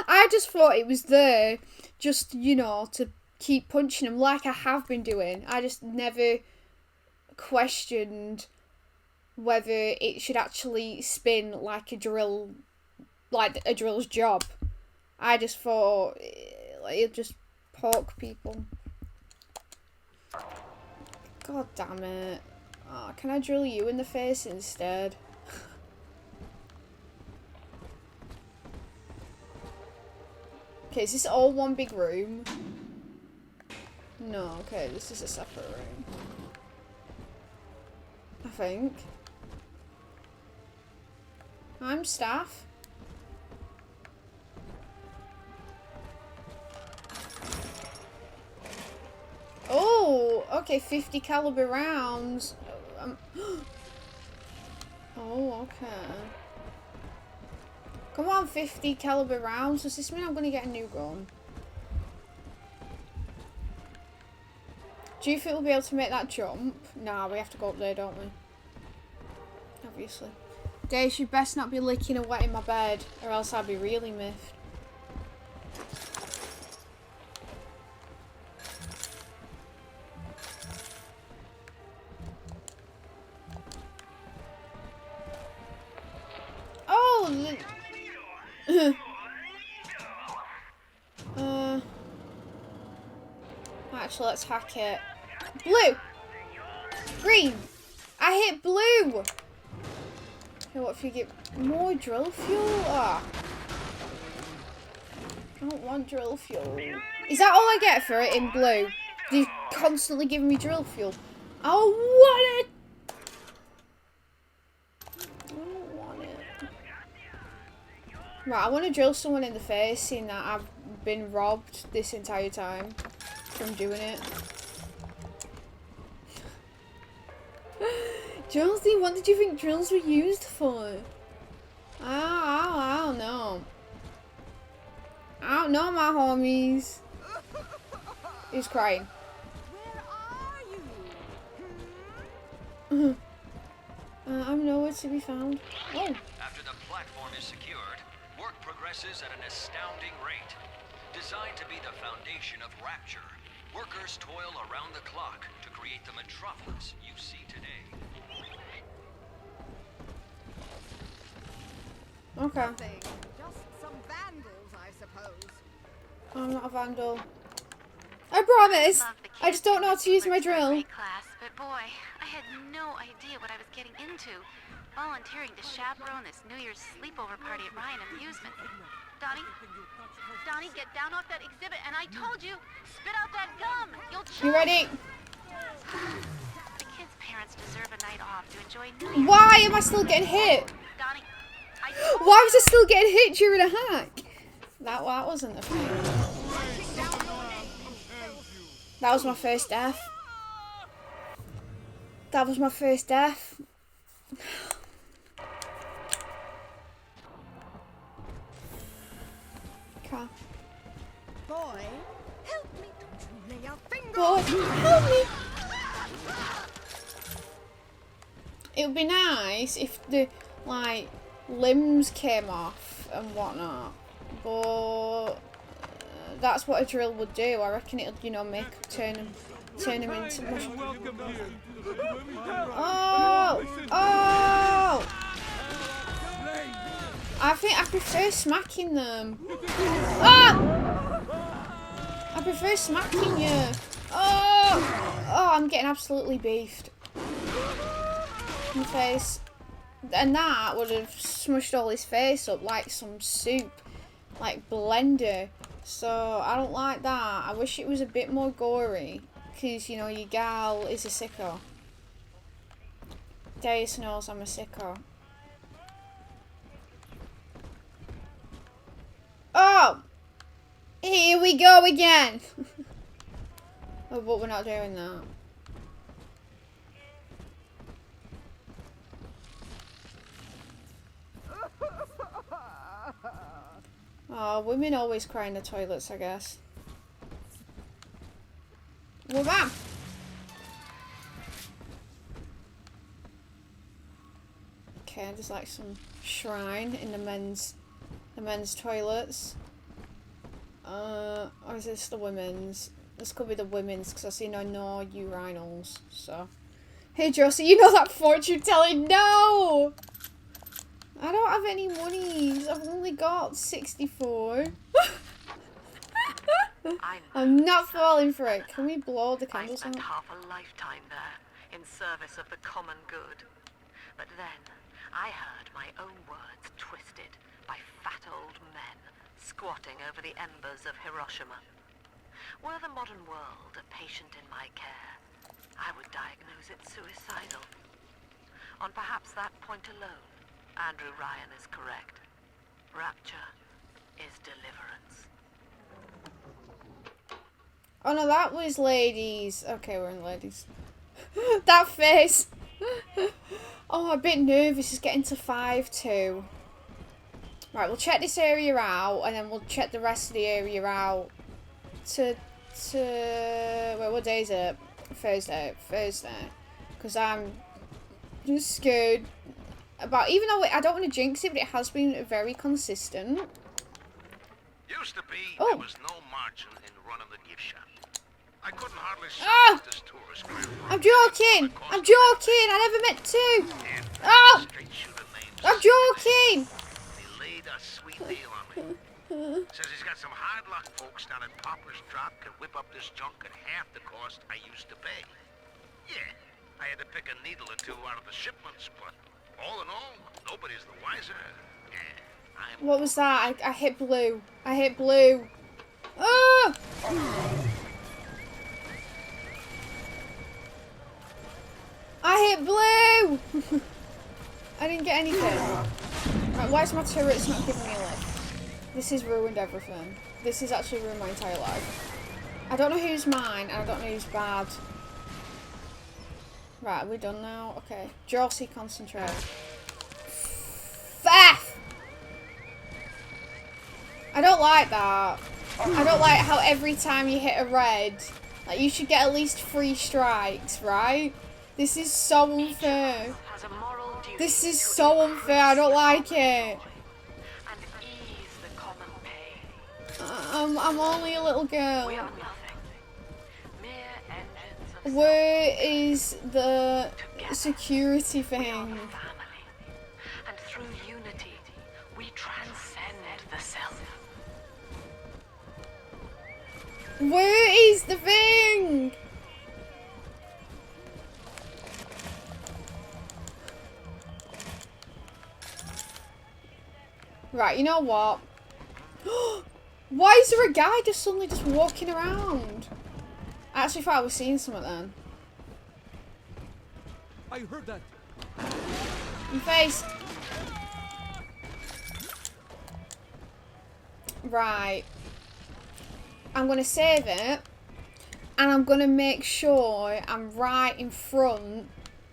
A: I just thought it was there just, you know, to keep punching them like I have been doing. I just never questioned whether it should actually spin like a drill, like a drill's job. I just thought like, it'd just poke people. God damn it. Oh, can I drill you in the face instead? Okay, is this all one big room? No, okay, this is a separate room. I think. I'm staff. Oh, okay, 50 caliber rounds. Oh, okay. Come on, 50 caliber rounds. Does this mean I'm going to get a new gun? Do you think we'll be able to make that jump? Nah, we have to go up there, don't we? Obviously. Dace, you best not be licking and wetting my bed, or else I'll be really miffed. Oh! Actually, let's hack it. Blue! Green! I hit blue! Okay, what if you get more drill fuel? Ah. I don't want drill fuel. Is that all I get for it in blue? They're constantly giving me drill fuel. I want it! I don't want it. Right, I want to drill someone in the face, seeing that I've been robbed this entire time from doing it. Josie, what did you think drills were used for? I don't know. I don't know, my homies. He's crying. I'm nowhere to be found. Oh.
N: After the platform is secured, work progresses at an astounding rate. Designed to be the foundation of Rapture, workers toil around the clock to create the metropolis you see today.
A: Okay.
D: Just some vandals, I suppose.
A: I'm not a vandal. I promise. I just don't know how to use my drill.
B: Class, but boy, I had no idea what I was getting into. Volunteering to chaperone this New Year's sleepover party at Ryan Amusement. Donnie, get down off that exhibit, and I told you, spit out that gum. You'll choke.
A: You ready?
B: The kids' parents deserve a night off to enjoy New Year's.
A: Why am I still getting hit?
B: Donnie,
A: why was I still getting hit during a hack? That wasn't a thing. That was my first death. That was my first death. Okay.
D: Boy, help me, don't you lay your finger.
A: Boy, help me. It would be nice if the, like, limbs came off and whatnot, but that's what a drill would do. I reckon it'll, you know, turn them into mush. Oh! I think I prefer smacking them. Ah! I prefer smacking you. Oh! Oh, I'm getting absolutely beefed. In the face. And that would have smushed all his face up like some soup. Like blender. So, I don't like that. I wish it was a bit more gory. Because, you know, your gal is a sicko. Darius knows I'm a sicko. Oh! Here we go again! Oh, but we're not doing that. Oh, women always cry in the toilets, I guess. Well, bam! Okay, there's like some shrine in the men's toilets. Or is this the women's? This could be the women's because I see no urinals. So, hey Josie, you know that fortune telling? No! I don't have any monies. I've only got 64. I'm not falling for it. Can we blow the candles out?
F: I spent half a lifetime there in service of the common good. But then I heard my own words twisted by fat old men squatting over the embers of Hiroshima. Were the modern world a patient in my care, I would diagnose it suicidal. On perhaps that point alone, Andrew Ryan is correct. Rapture is deliverance.
A: Oh no, that was ladies. Okay, we're in ladies. That face. Oh, I'm a bit nervous. It's getting to 5-2. Right, we'll check this area out, and then we'll check the rest of the area out. Well, what day is it? Thursday. Because I'm just scared about, even though I don't want to jinx it, but it has been very consistent.
E: Used to be,
A: Oh.
E: there was no margin in running the gift shop. I couldn't hardly service this tourist group.
A: I'm joking! I'm joking! I never meant to! Oh! I'm joking!
E: He laid a sweet deal on me. Says he's got some hard luck folks down at Popper's Drop can whip up this junk at half the cost I used to pay. Yeah, I had to pick a needle or two out of the shipments, but all in all, nobody's the wiser. Yeah,
A: What was that? I hit blue. I hit blue. Ah! I hit blue! I didn't get anything. Right, why is my turret's not giving me a lift? This has ruined everything. This has actually ruined my entire life. I don't know who's mine, and I don't know who's bad. Right, are we done now? Okay. Josie, concentrate. Faff! I don't like that. I don't like how every time you hit a red, like, you should get at least 3 strikes, right? This is so unfair. This is so unfair. I don't like it. I'm only a little girl. Where is the security thing?
F: And through unity, we transcend the self.
A: Where is the thing? Right, you know what? Why is there a guy just suddenly just walking around? I actually thought I was seeing something then.
J: I heard that.
A: In face. Right. I'm going to save it. And I'm going to make sure I'm right in front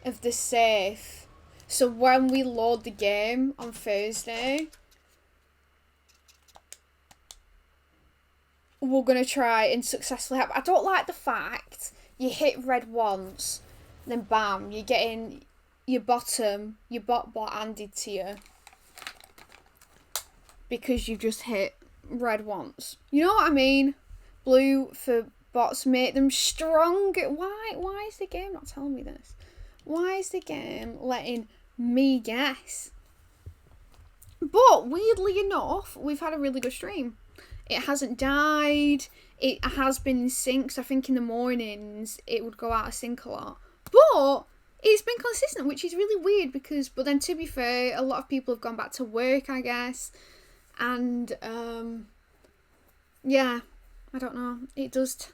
A: of the safe. So when we load the game on Thursday, we're going to try and successfully have... I don't like the fact you hit red once, then bam, you're getting your bot handed to you. Because you've just hit red once. You know what I mean? Blue for bots, make them strong. Why is the game not telling me this? Why is the game letting me guess? But weirdly enough, we've had a really good stream. It hasn't died. It has been in sync. So I think in the mornings it would go out of sync a lot. But it's been consistent, which is really weird because, but then to be fair, a lot of people have gone back to work, I guess. And, yeah, I don't know. It does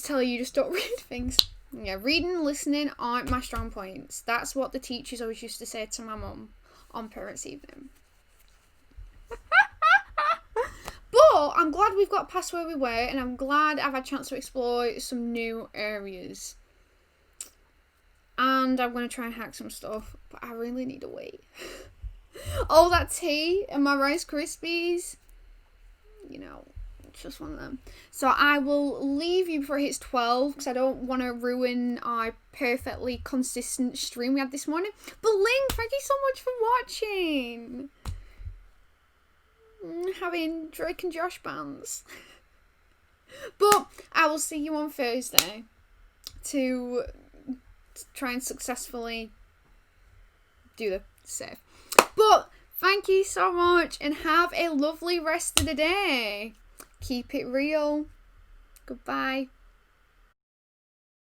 A: tell you just don't read things. Yeah, reading and listening aren't my strong points. That's what the teachers always used to say to my mum on parents' evening. But I'm glad we've got past where we were, and I'm glad I've had a chance to explore some new areas. And I'm going to try and hack some stuff, but I really need to wait. All that tea and my Rice Krispies, you know, it's just one of them. So I will leave you before it hits 12, because I don't want to ruin our perfectly consistent stream we had this morning. But Link, thank you so much for watching. Having Drake and Josh bands. But I will see you on Thursday to try and successfully do the save. But thank you so much and have a lovely rest of the day. Keep it real. Goodbye.